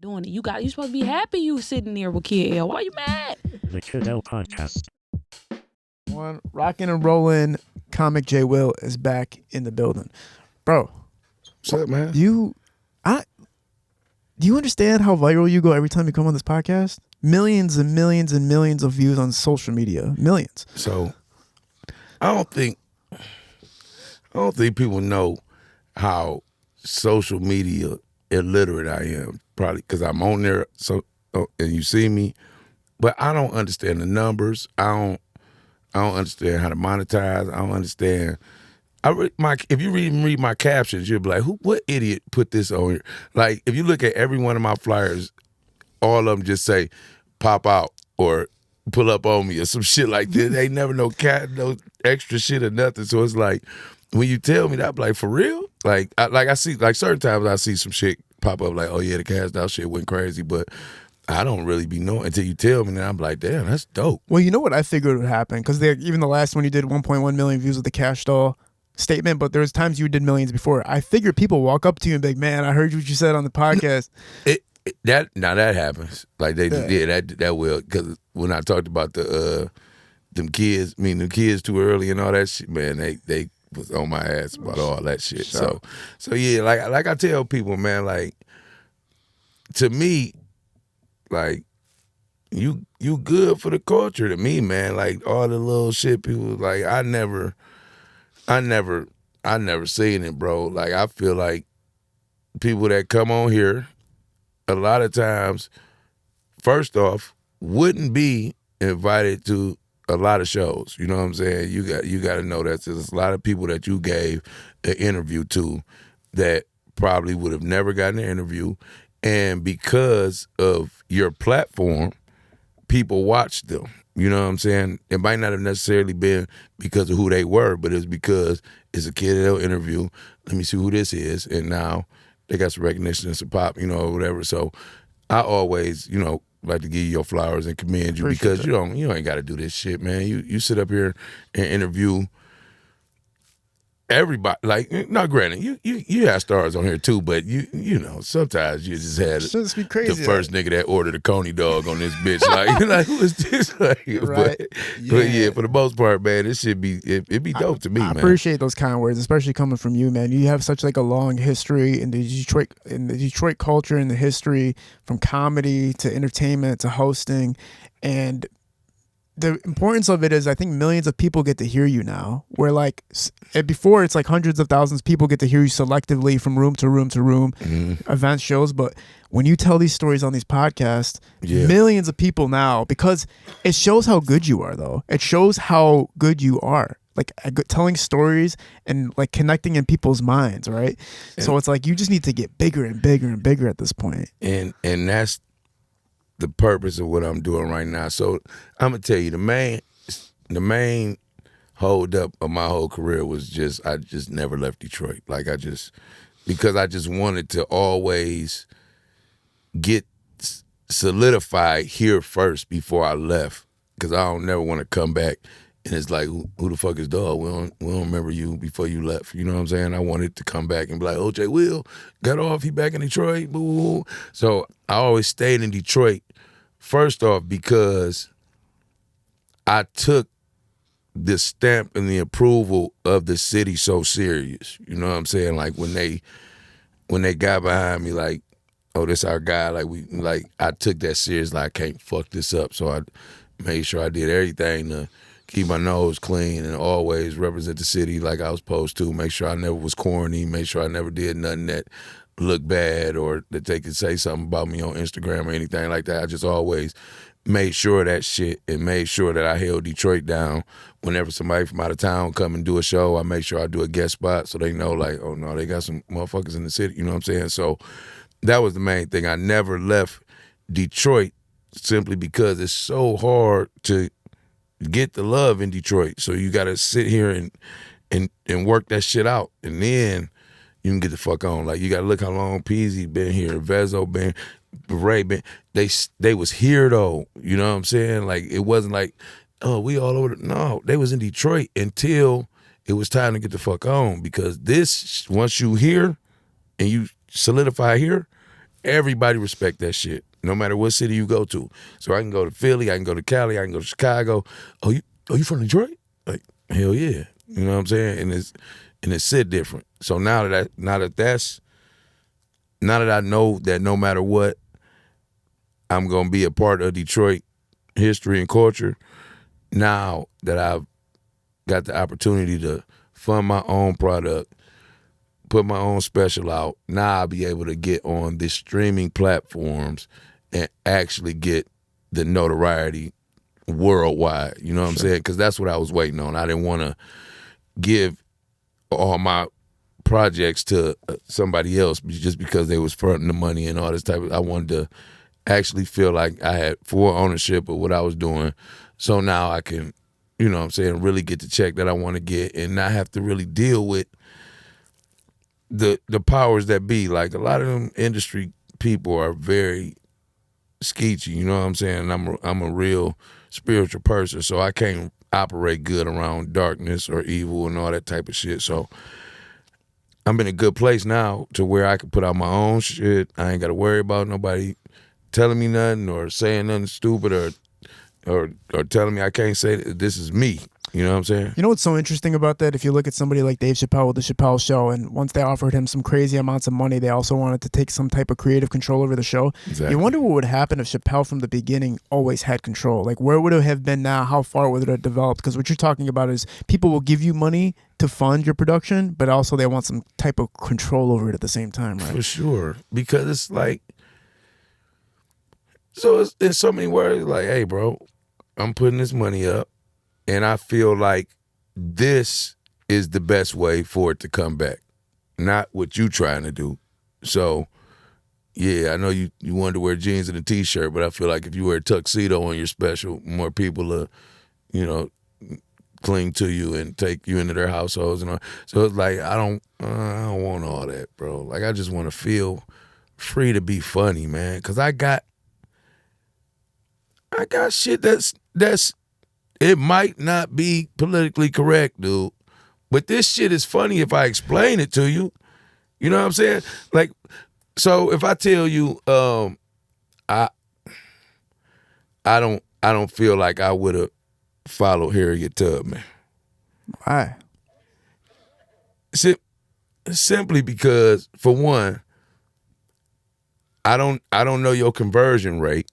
doing it. You supposed to be happy you sitting there with Kid L. Why you mad? The Kid L Podcast. One rockin' and rollin' comic J Will is back in the building. Bro. What's up, man? Do you understand how viral you go every time you come on this podcast? Millions and millions and millions of views on social media. Millions. So I don't think people know how social media illiterate I am. Probably because I'm on there and you see me, but I don't understand the numbers. I don't understand how to monetize. I don't understand. If you read my captions, you'll be like, what idiot put this on here? Like, if you look at every one of my flyers, all of them just say, pop out or pull up on me or some shit like this. They never no extra shit or nothing. So it's like, when you tell me that, I'm like, for real? I see, like certain times I see some shit pop up like, oh yeah, the Cash Doll shit went crazy, but I don't really be knowing until you tell me, and I'm like, damn, that's dope. Well, you know what I figured would happen? Because even the last one you did 1.1 million views with the Cash Doll statement, but there's times you did millions before. I figured people walk up to you and be like, man, I heard what you said on the podcast. That happens. Like that will, because when I talked about them kids too early and all that shit, man, they was on my ass about all that shit. So yeah, like I tell people, man, like, to me, like, you good for the culture to me, man. Like, all the little shit people, like, I never seen it, bro. Like, I feel like people that come on here a lot of times, first off, wouldn't be invited to a lot of shows. You know what I'm saying? You got to know that there's a lot of people that you gave an interview to that probably would have never gotten an interview, and because of your platform, people watch them. You know what I'm saying? It might not have necessarily been because of who they were, but it's because it's a Kid L interview. Let me see who this is, and now they got some recognition and some pop, or whatever. So I always, like to give you your flowers and commend you. Appreciate because that. You ain't got to do this shit, man. You sit up here and interview everybody. Like, now granted, you have stars on here too, but sometimes you just had be crazy, the first nigga that ordered a coney dog on this bitch. Like who is this? Like, right. But yeah, for the most part, man, it should be it be dope to me, man. I appreciate those kind words, especially coming from you, man. You have such like a long history in the Detroit culture, and the history from comedy to entertainment to hosting, and the importance of it is, I think millions of people get to hear you now. Where like before, it's like hundreds of thousands of people get to hear you selectively from room to room to room, event shows. But when you tell these stories on these podcasts, millions of people now, because it shows how good you are, though. It shows how good you are. Like telling stories and like connecting in people's minds, right? So it's like you just need to get bigger and bigger and bigger at this point. And that's the purpose of what I'm doing right now. So I'm gonna tell you, the main hold up of my whole career was I just never left Detroit. Like, because I just wanted to always get solidified here first before I left, because I don't never want to come back and it's like, who the fuck is dog? We don't remember you before you left. You know what I'm saying? I wanted to come back and be like, OJ Will got off, he back in Detroit, boo. So I always stayed in Detroit, first off, because I took the stamp and the approval of the city so serious. You know what I'm saying? Like, when they got behind me, like, oh, this our guy, I took that serious, like, I can't fuck this up. So I made sure I did everything to keep my nose clean and always represent the city like I was supposed to. Make sure I never was corny. Make sure I never did nothing that looked bad or that they could say something about me on Instagram or anything like that. I just always made sure of that shit and made sure that I held Detroit down. Whenever somebody from out of town come and do a show, I make sure I do a guest spot so they know, like, oh no, they got some motherfuckers in the city. You know what I'm saying? So that was the main thing. I never left Detroit simply because it's so hard to get the love in Detroit. So you got to sit here and work that shit out, and then you can get the fuck on. Like, you got to look how long Peasy been here, Vezo been, Ray been. They was here though. You know what I'm saying? Like, it wasn't like, oh, we all over. No, they was in Detroit until it was time to get the fuck on, because this, once you here and you solidify here, everybody respect that shit, no matter what city you go to. So I can go to Philly, I can go to Cali, I can go to Chicago. Oh, you from Detroit? Like, hell yeah. You know what I'm saying? And it's sit different. So now that I know that no matter what, I'm gonna be a part of Detroit history and culture. Now that I've got the opportunity to fund my own product, put my own special out, now I'll be able to get on the streaming platforms and actually get the notoriety worldwide. You know what I'm saying? Because that's what I was waiting on. I didn't want to give all my projects to somebody else just because they was fronting the money and all this type of. I wanted to actually feel like I had full ownership of what I was doing. So now I can, you know what I'm saying, really get the check that I want to get and not have to really deal with the powers that be. Like, a lot of them industry people are very skeechy, you know what I'm saying? And I'm a real spiritual person, so I can't operate good around darkness or evil and all that type of shit. So I'm in a good place now to where I can put out my own shit. I ain't got to worry about nobody telling me nothing or saying nothing stupid or telling me I can't say this is me. You know what I'm saying? You know what's so interesting about that? If you look at somebody like Dave Chappelle with the Chappelle Show, and once they offered him some crazy amounts of money, they also wanted to take some type of creative control over the show. Exactly. You wonder what would happen if Chappelle from the beginning always had control. Like, where would it have been now? How far would it have developed? Because what you're talking about is people will give you money to fund your production, but also they want some type of control over it at the same time, right? For sure. Because it's like, so it's in so many words, like, hey, bro, I'm putting this money up, and I feel like this is the best way for it to come back, not what you trying to do. So, yeah, I know you wanted to wear jeans and a T-shirt, but I feel like if you wear a tuxedo on your special, more people will, you know, cling to you and take you into their households and all. So it's like, I don't want all that, bro. Like, I just want to feel free to be funny, man, because I got shit that's it might not be politically correct, dude, but this shit is funny if I explain it to you. You know what I'm saying? Like, so if I tell you, I don't feel like I would have followed Harriet Tubman. Why? Simply because, for one, I don't know your conversion rate.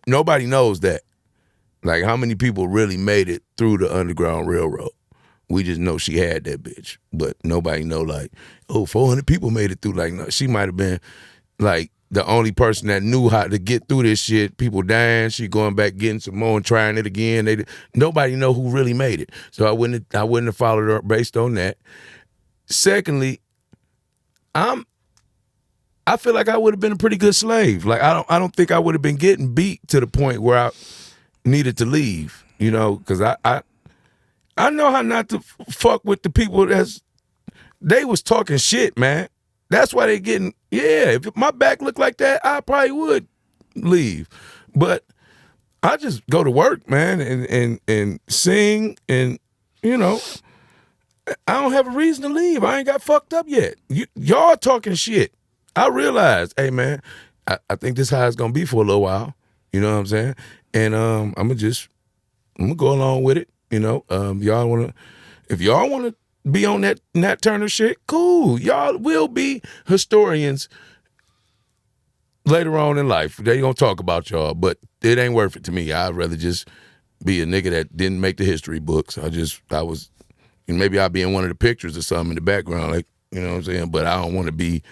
Nobody knows that. Like, how many people really made it through the Underground Railroad? We just know she had that bitch, but nobody know, like, 400 people made it through. Like, no, she might have been like the only person that knew how to get through this shit. People dying, she going back getting some more and trying it again. Nobody know who really made it. So I wouldn't have followed her based on that. Secondly, I feel like I would have been a pretty good slave. Like, I don't think I would have been getting beat to the point where I needed to leave, you know, because I know how not to fuck with the people they was talking shit, man. That's why they getting, yeah, if my back looked like that, I probably would leave. But I just go to work, man, and sing, and, you know, I don't have a reason to leave. I ain't got fucked up yet. Y'all talking shit. I realized, hey, man, I think this how it's going to be for a little while. You know what I'm saying? And I'm going to go along with it. You know, if y'all want to be on that Nat Turner shit, cool. Y'all will be historians later on in life. They going to talk about y'all, but it ain't worth it to me. I'd rather just be a nigga that didn't make the history books. Maybe I'll be in one of the pictures or something in the background, like, you know what I'm saying? But I don't want to be,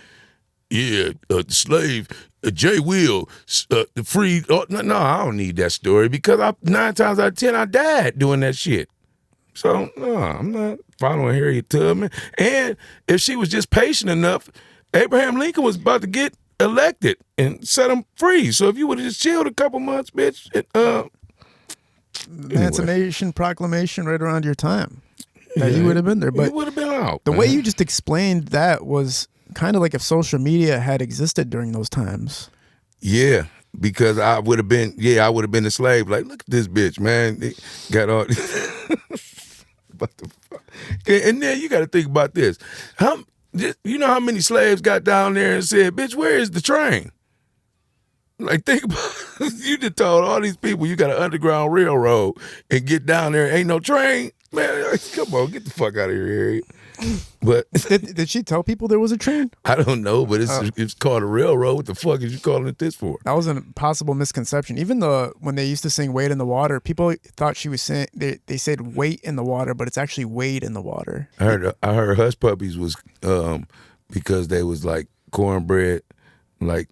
the slave, Jay Will, the free. No, I don't need that story because 9 times out of 10 I died doing that shit. So no, I'm not following Harriet Tubman. And if she was just patient enough, Abraham Lincoln was about to get elected and set him free. So if you would have just chilled a couple months, bitch, Emancipation Proclamation right around your time, you would have been there. But you would have been out. The way you just explained that was kind of like if social media had existed during those times. Yeah, because I would have been a slave. Like, look at this bitch, man. They got all what the fuck? And then you got to think about this. You know how many slaves got down there and said, bitch, where is the train? Like, think about you just told all these people you got an underground railroad and get down there, ain't no train. Man, like, come on, get the fuck out of here, Harriet. But did she tell people there was a train? I don't know, but it's called a railroad. What the fuck is you calling it this for? That was a possible misconception. Even when they used to sing "Wade in the Water," people thought she was saying they said "weight in the water," but it's actually "wade in the water." I heard Hush Puppies was because they was like cornbread, like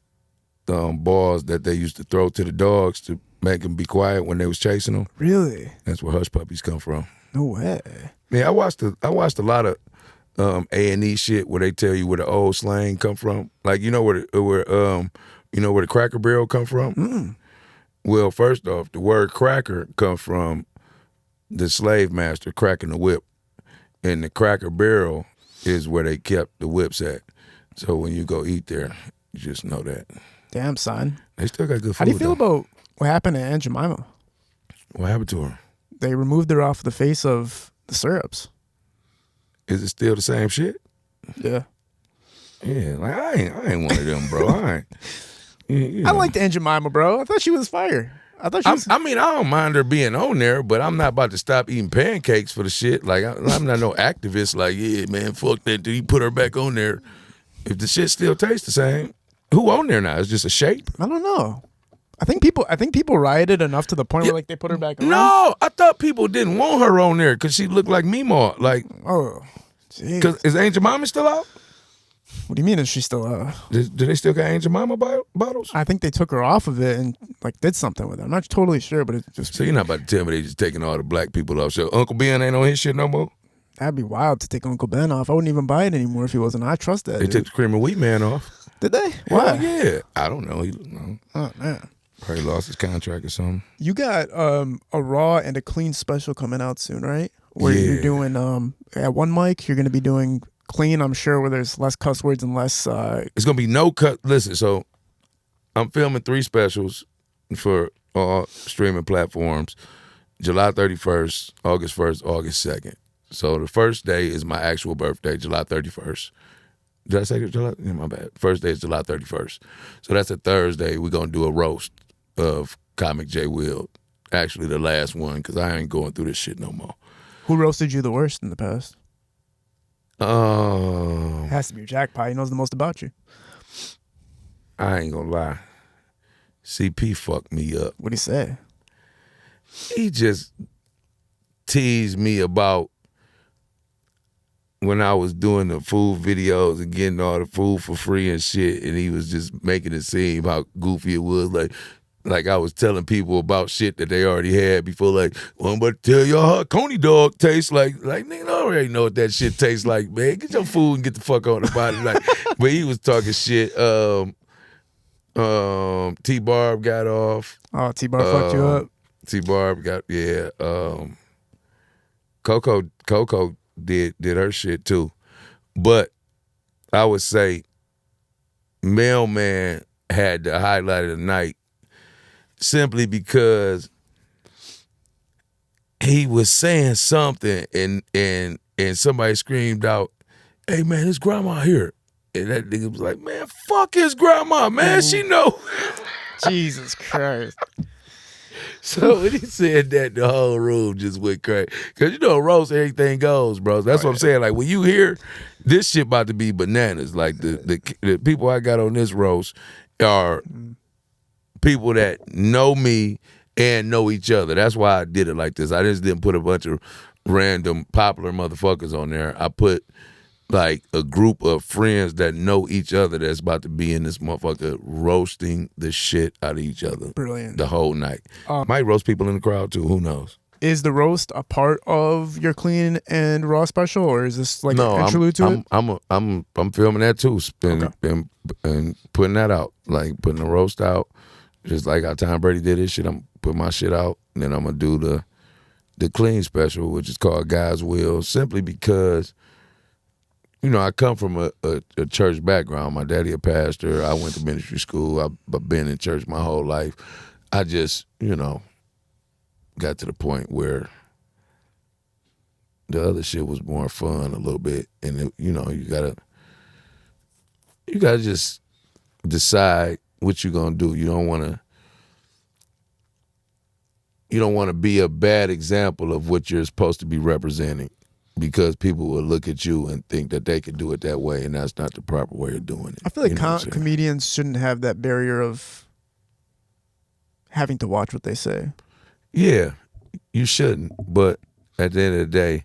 balls that they used to throw to the dogs to make them be quiet when they was chasing them. Really? That's where Hush Puppies come from. No way. Yeah, I watched a lot of A&E shit where they tell you where the old slang come from. Like, you know where the Cracker Barrel come from? Mm. Well, first off, the word cracker comes from the slave master cracking the whip, and the Cracker Barrel is where they kept the whips at. So when you go eat there, you just know that. Damn, son. They still got good food. How do you feel though. about what happened to Aunt Jemima? What happened to her? They removed her off the face of the syrups. Is it still the same shit? Yeah. Yeah, like I ain't one of them, bro. I liked Aunt Jemima, bro. I thought she was fire. I thought she was. I mean, I don't mind her being on there, but I'm not about to stop eating pancakes for the shit. Like, I'm not no activist. Like, yeah, man, fuck that. Dude, you put her back on there. If the shit still tastes the same, who on there now? It's just a shape. I don't know. I think people rioted enough to the point where like they put her back on. No, I thought people didn't want her on there because she looked like Meemaw. Like, oh, because is Aunt Jemima still out? What do you mean? Is she still out? Do they still got Aunt Jemima bottles? I think they took her off of it and like did something with it. I'm not totally sure, but it just. So you're not about to tell me they just taking all the black people off? So Uncle Ben ain't on his shit no more? That'd be wild to take Uncle Ben off. I wouldn't even buy it anymore if he wasn't. I trust that. They took the Cream and Wheat Man off. Did they? Why? Yeah. I don't know. No. Oh man. Probably lost his contract or something. You got a raw and a clean special coming out soon, right? Where you're doing at one mic, you're gonna be doing clean, I'm sure, where there's less cuss words and less It's gonna be no cut. Listen, so I'm filming 3 specials for all streaming platforms. July 31st, August 1st, August 2nd. So the first day is my actual birthday, July 31st. Did I say July? Yeah, my bad. First day is July 31st. So that's a Thursday. We're gonna do a roast of Comic J. Will. Actually, the last one, because I ain't going through this shit no more. Who roasted you the worst in the past? It has to be your jackpot. He knows the most about you. I ain't gonna lie. CP fucked me up. What'd he say? He just teased me about when I was doing the food videos and getting all the food for free and shit, and he was just making it seem how goofy it was. Like I was telling people about shit that they already had before. Like, well, I'm about to tell y'all how a coney dog tastes like. Like, nigga, I already know what that shit tastes like, man. Get your food and get the fuck on about it. Like, but he was talking shit. T-Barb got off. Oh, T-Barb fucked you up. T-Barb got Coco did her shit too. But I would say Mailman had the highlight of the night simply because he was saying something and somebody screamed out, "Hey man, his grandma here." And that nigga was like, "Man, fuck his grandma, man. She know." Jesus Christ. So when he said that, the whole room just went crazy. Because, you know, roast, everything goes, bro. That's what I'm saying. Like, when you hear this shit about to be bananas, like the people I got on this roast are people that know me and know each other. That's why I did it like this. I just didn't put a bunch of random popular motherfuckers on there. I put like a group of friends that know each other that's about to be in this motherfucker roasting the shit out of each other. Brilliant. The whole night. Might roast people in the crowd too, who knows? Is the roast a part of your clean and raw special, or is this like an interlude to it? I'm filming that too. And putting that out. Like putting the roast out. Just like how Tom Brady did his shit, I'm putting my shit out, and then I'm gonna do the clean special, which is called God's Will, simply because, you know, I come from a church background. My daddy a pastor. I went to ministry school. I've been in church my whole life. I just, you know, got to the point where the other shit was more fun a little bit. And, you know, you got to you gotta just decide what you're gonna do. You don't wanna be a bad example of what you're supposed to be representing, because people will look at you and think that they can do it that way, and that's not the proper way of doing it. I feel like comedians shouldn't have that barrier of having to watch what they say. Yeah, you shouldn't. But at the end of the day,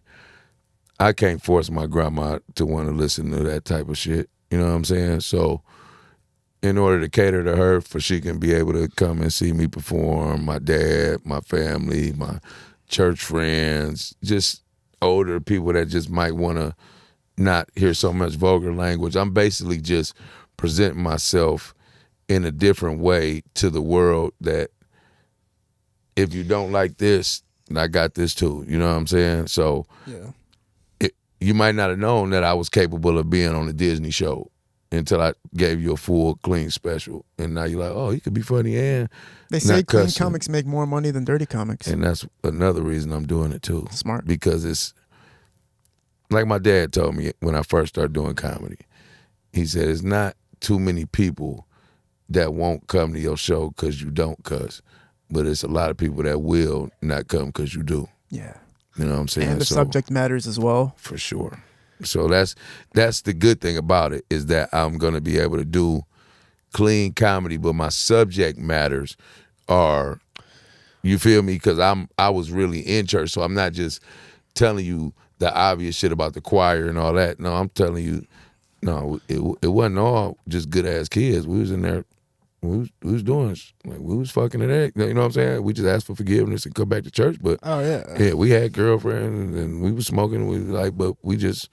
I can't force my grandma to want to listen to that type of shit. You know what I'm saying? So in order to cater to her, for she can be able to come and see me perform, my dad, my family, my church friends, just older people that just might want to not hear so much vulgar language. I'm basically just presenting myself in a different way to the world, that if you don't like this, I got this too. You know what I'm saying? So you might not have known that I was capable of being on a Disney show until I gave you a full, clean special. And now you're like, oh, you could be funny and they say clean comics make more money than dirty comics. And that's another reason I'm doing it too. Smart. Because it's like my dad told me when I first started doing comedy. He said, it's not too many people that won't come to your show because you don't cuss, but it's a lot of people that will not come because you do. Yeah. You know what I'm saying? And the subject matters as well. For sure. So that's the good thing about it, is that I'm going to be able to do clean comedy, but my subject matters are, you feel me? Because I was really in church, so I'm not just telling you the obvious shit about the choir and all that. No, I'm telling you, no, it wasn't all just good ass kids. We was in there. We was doing, like, we was fucking it up. You know what I'm saying? We just asked for forgiveness and come back to church. But yeah, we had girlfriends and we was smoking. But we just,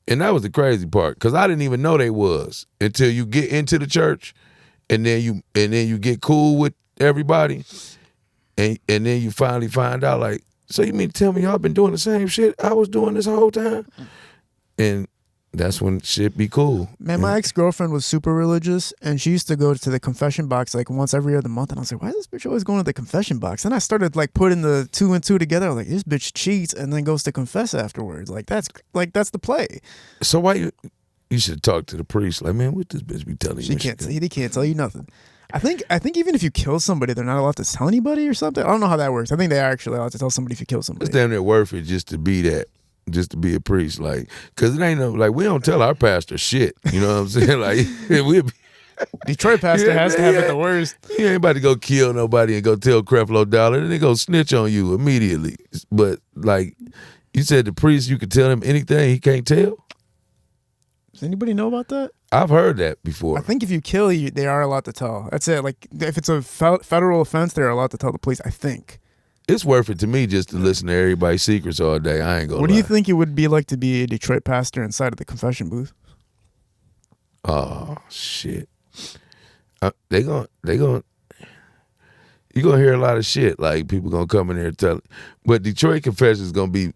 and that was the crazy part, because I didn't even know they was until you get into the church, and then you get cool with everybody, and then you finally find out, like, so you mean to tell me y'all been doing the same shit I was doing this whole time? And that's when shit be cool. Man, my ex-girlfriend was super religious, and she used to go to the confession box like once every other month, and I was like, why is this bitch always going to the confession box? And I started like putting the 2 and 2 together. I was like, this bitch cheats and then goes to confess afterwards. That's the play. So why you should talk to the priest, like, man, what this bitch be telling you? He can't tell you nothing. I think even if you kill somebody, they're not allowed to tell anybody or something. I don't know how that works. I think they are actually allowed to tell somebody if you kill somebody. It's damn near worth it just to be that. Just to be a priest, like, because it ain't no, like, we don't tell our pastor shit. You know what I'm saying? Like, Detroit pastor has to have it the worst. He ain't about to go kill nobody and go tell Creflo Dollar, and they go snitch on you immediately. But, like, you said the priest, you could tell him anything he can't tell? Does anybody know about that? I've heard that before. I think if you kill, they are allowed to tell. That's it. Like, if it's a federal offense, they're allowed to tell the police, I think. It's worth it to me just to listen to everybody's secrets all day. I ain't gonna lie. What do you think it would be like to be a Detroit pastor inside of the confession booth? Oh, shit. You're gonna hear a lot of shit. Like, people gonna come in there and tell. But Detroit confession is gonna be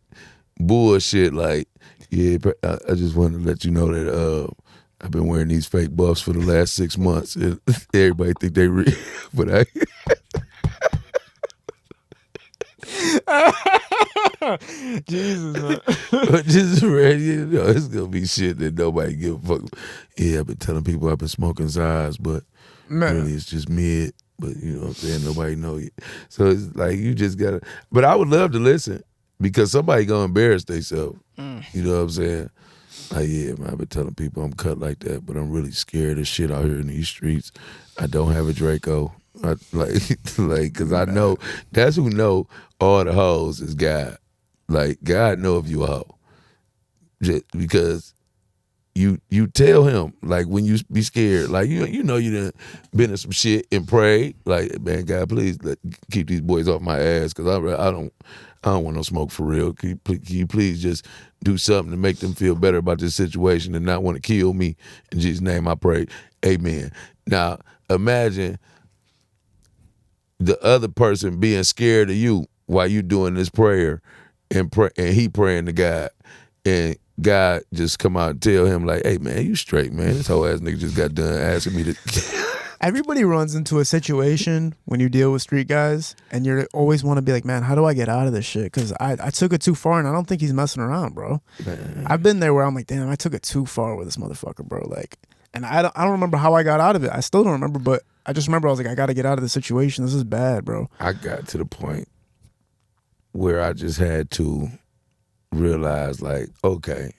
bullshit. Like, yeah, I just wanted to let you know that I've been wearing these fake buffs for the last 6 months, and everybody think they real, but I. Jesus, man. Just ready, it's gonna be shit that nobody give a fuck. Yeah, I've been telling people I've been smoking Z's, but really it's just mid. But you know what I'm saying, nobody know you. So it's like, you just gotta. But I would love to listen, because somebody gonna embarrass themselves. You know what I'm saying? Like, yeah, man, I've been telling people I'm cut like that, but I'm really scared of shit out here in these streets. I don't have a Draco. Because I know that's who know all the hoes is God. Like, God know if you a hoe, just because you tell him, like, when you be scared, like, you know you done been in some shit and prayed, like, man, God, please keep these boys off my ass, because I don't want no smoke for real. Can you please just do something to make them feel better about this situation and not want to kill me? In Jesus' name I pray, amen. Now imagine the other person being scared of you while you doing this prayer, and he praying to God, and God just come out and tell him, like, hey, man, you straight, man. This whole ass nigga just got done asking me to. Everybody runs into a situation when you deal with street guys, and you always want to be like, man, how do I get out of this shit? Because I took it too far, and I don't think he's messing around, bro. Man. I've been there where I'm like, damn, I took it too far with this motherfucker, bro. Like, and I don't remember how I got out of it. I still don't remember, but I just remember I was like, I got to get out of the situation. This is bad, bro. I got to the point where I just had to realize, like, okay,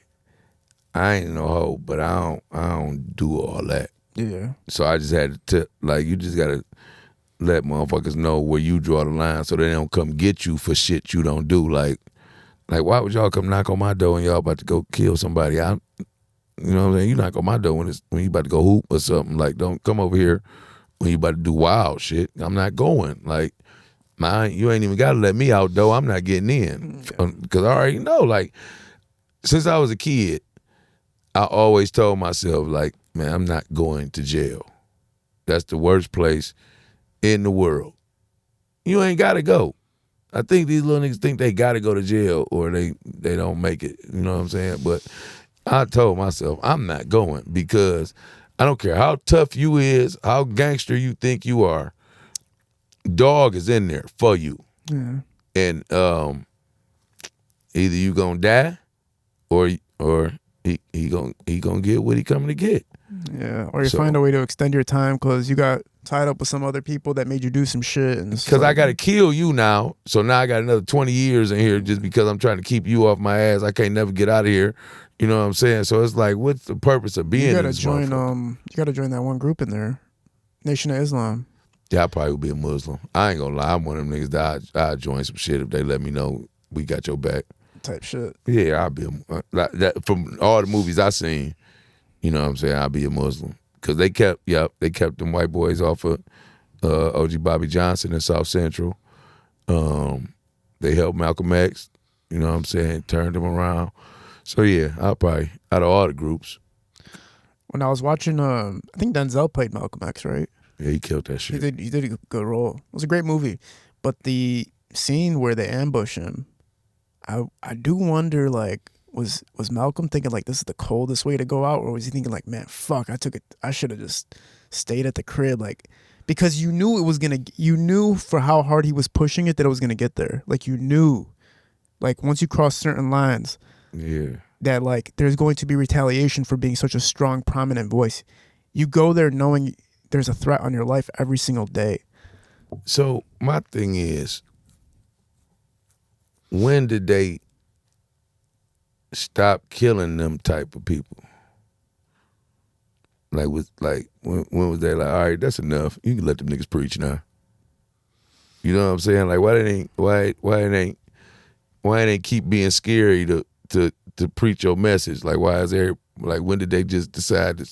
I ain't no hoe, but I don't do all that. Yeah. So I just had to like, you just gotta let motherfuckers know where you draw the line so they don't come get you for shit you don't do. Like why would y'all come knock on my door and y'all about to go kill somebody? You know what I'm saying? You knock on my door when you about to go hoop or something. Like, don't come over here when you about to do wild shit. I'm not going. Like, you ain't even gotta let me out though. I'm not getting in. Cause I already know, like, since I was a kid, I always told myself, like, man, I'm not going to jail. That's the worst place in the world. You ain't got to go. I think these little niggas think they got to go to jail or they don't make it. You know what I'm saying? But I told myself, I'm not going because I don't care how tough you is, how gangster you think you are, dog is in there for you. Yeah. And either you gonna die or he gonna get what he coming to get. Yeah, or you find a way to extend your time because you got tied up with some other people that made you do some shit. Because I got to kill you now, so now I got another 20 years in here just because I'm trying to keep you off my ass. I can't never get out of here. You know what I'm saying? So it's like, what's the purpose of being? You gotta join. You gotta join that one group in there, Nation of Islam. Yeah, I probably would be a Muslim. I ain't gonna lie. I'm one of them niggas that I join some shit if they let me know we got your back. Type shit. Yeah, I'll be that from all the movies I seen. You know what I'm saying? I'll be a Muslim because they kept them white boys off of OG Bobby Johnson in South Central. They helped Malcolm X. You know what I'm saying? Turned them around. So yeah, I'll probably out of all the groups. When I was watching, I think Denzel played Malcolm X, right? Yeah, he killed that shit. He did a good role. It was a great movie, but the scene where they ambush him. I do wonder, like, was Malcolm thinking, like, this is the coldest way to go out? Or was he thinking, like, man, fuck, I should have just stayed at the crib, like, because you knew for how hard he was pushing it that it was going to get there. Like, you knew, like, once you cross certain lines, yeah, that, like, there's going to be retaliation for being such a strong, prominent voice. You go there knowing there's a threat on your life every single day. So my thing is, when did they stop killing them type of people? Like, when was they like, all right, that's enough. You can let them niggas preach now. You know what I'm saying? Like, why it ain't keep being scary to preach your message? Like, why is there, like, when did they just decide to?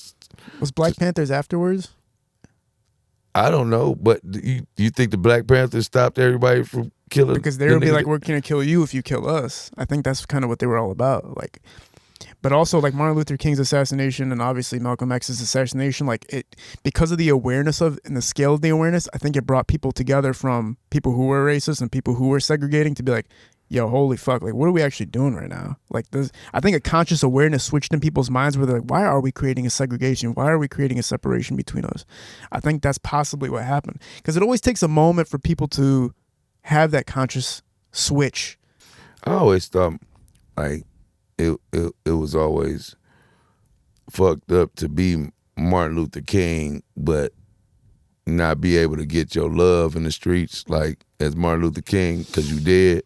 Was Black Panthers afterwards? I don't know, but do you think the Black Panthers stopped everybody from killing? Because they would be like, we're gonna kill you if you kill us. I think that's kind of what they were all about. Like, but also like Martin Luther King's assassination and obviously Malcolm X's assassination, like it, because of the awareness of and the scale of the awareness, I think it brought people together from people who were racist and people who were segregating to be like, yo, holy fuck, like what are we actually doing right now? Like this, I think a conscious awareness switched in people's minds where they're like, why are we creating a segregation? Why are we creating a separation between us? I think that's possibly what happened. Because it always takes a moment for people to have that conscious switch. I always thought like it was always fucked up to be Martin Luther King, but not be able to get your love in the streets like as Martin Luther King because you did.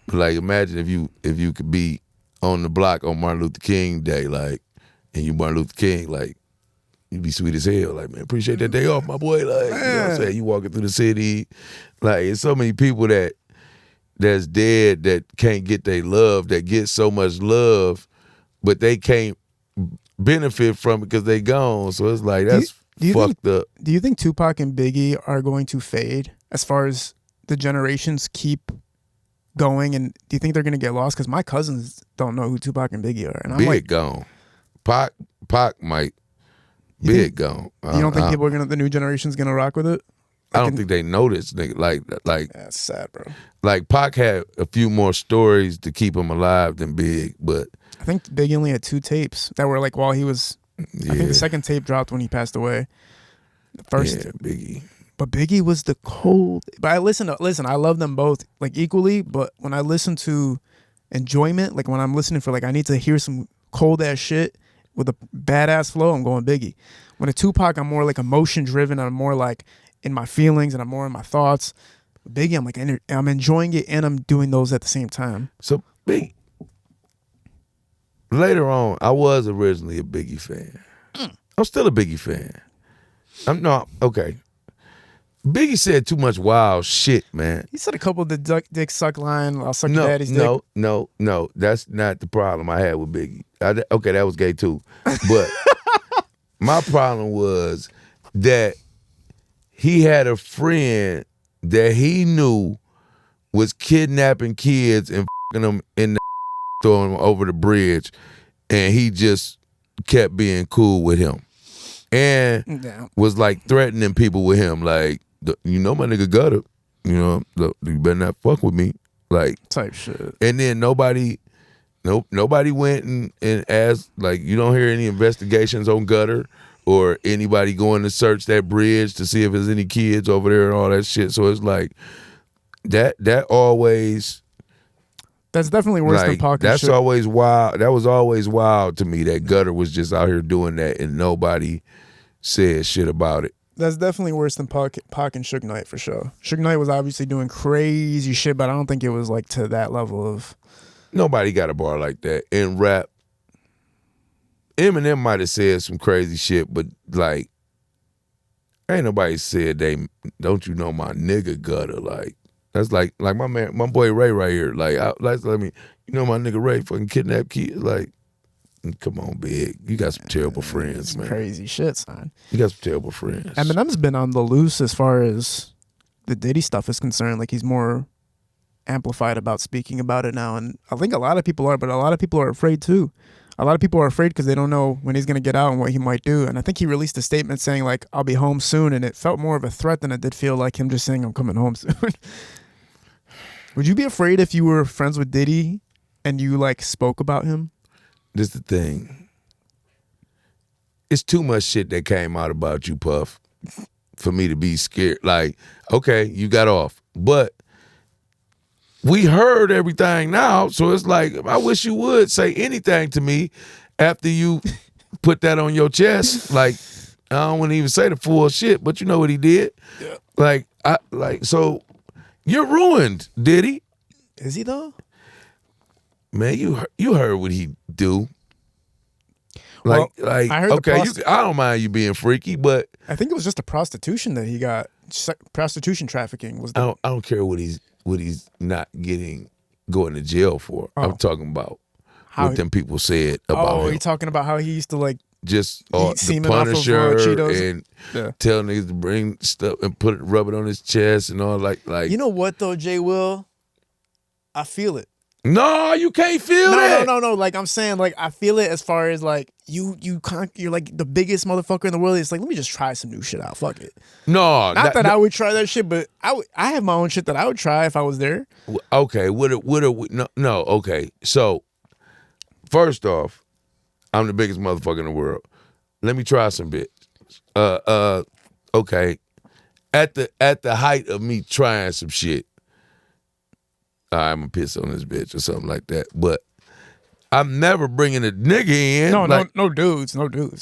Like, imagine if you could be on the block on Martin Luther King Day, like, and you Martin Luther King, like, you'd be sweet as hell. Like, man, appreciate that day off, my boy. Like, you know what I'm saying? You walking through the city. Like, there's so many people that's dead that can't get their love, that get so much love, but they can't benefit from it because they gone. So it's like, that's fucked up. Do you think Tupac and Biggie are going to fade as far as the generations keep going, and do you think they're gonna get lost? Because my cousins don't know who Tupac and Biggie are, and I'm like, gone. Pac might. Big gone. You don't think the new generation's gonna rock with it? I don't think they notice. Nigga. Like that's sad, bro. Like Pac had a few more stories to keep him alive than Big, but I think Biggie only had 2 tapes that were like while he was. Yeah. I think the second tape dropped when he passed away. First, Yeah, Biggie. but Biggie was the cold. But I listen. I love them both like equally. But when I listen to enjoyment, like when I'm listening for like I need to hear some cold ass shit with a badass flow, I'm going Biggie. When a Tupac, I'm more like emotion driven. I'm more like in my feelings and I'm more in my thoughts. Biggie, I'm like I'm enjoying it and I'm doing those at the same time. So Biggie. Later on, I was originally a Biggie fan. I'm still a Biggie fan. Okay. Biggie said too much wild shit, man. He said a couple of the dick suck line. I'll suck your daddy's dick. No. That's not the problem I had with Biggie. Okay, that was gay too. But my problem was that he had a friend that he knew was kidnapping kids and fucking them in the throwing them over the bridge, and he just kept being cool with him. And was like threatening people with him, like, you know my nigga Gutter, you know, you better not fuck with me, like type shit. And then nobody went and asked, like, you don't hear any investigations on Gutter or anybody going to search that bridge to see if there's any kids over there and all that shit. So it's like that always. That's definitely worse than Pac. That's always wild. That was always wild to me that Gutter was just out here doing that and nobody said shit about it. That's definitely worse than Pac and Suge Knight for sure. Suge Knight was obviously doing crazy shit, but I don't think it was like to that level of. Nobody got a bar like that in rap. Eminem might have said some crazy shit, but like, ain't nobody said don't you know my nigga Gutter, like. That's like my boy Ray right here. Like, you know my nigga Ray fucking kidnapped kids. Like, come on, Big. You got some terrible friends, man. Crazy shit, son. You got some terrible friends. Eminem's been on the loose as far as the Diddy stuff is concerned. Like, he's more amplified about speaking about it now. And I think a lot of people are, but a lot of people are afraid too. A lot of people are afraid because they don't know when he's going to get out and what he might do. And I think he released a statement saying, like, I'll be home soon. And it felt more of a threat than it did feel like him just saying, I'm coming home soon. Would you be afraid if you were friends with Diddy and you like spoke about him? This is the thing. It's too much shit that came out about you, Puff, for me to be scared. Like, okay, you got off. But we heard everything now, so it's like, I wish you would say anything to me after you put that on your chest. Like, I don't want to even say the full shit, but you know what he did. Yeah. So you're ruined, Diddy. Is he though? Man, you heard what he do. I heard okay, I don't mind you being freaky, but I think it was just a prostitution that he got. Prostitution trafficking was. I don't care what he's not going to jail for. I'm talking about what them people said about him. Oh, you talking about how he used to like just the Punisher and tell niggas to bring stuff and rub it on his chest and all like. You know what though, Jay Will? I feel it. No, you can't feel it. No. Like I'm saying, like I feel it as far as like you're like the biggest motherfucker in the world. It's like, let me just try some new shit out. Fuck it. No, not that I would try that shit, but I have my own shit that I would try if I was there. Okay, okay. So first off, I'm the biggest motherfucker in the world. Let me try some bit. Okay. At the height of me trying some shit, I'm gonna piss on this bitch or something like that. But I'm never bringing a nigga in. No dudes.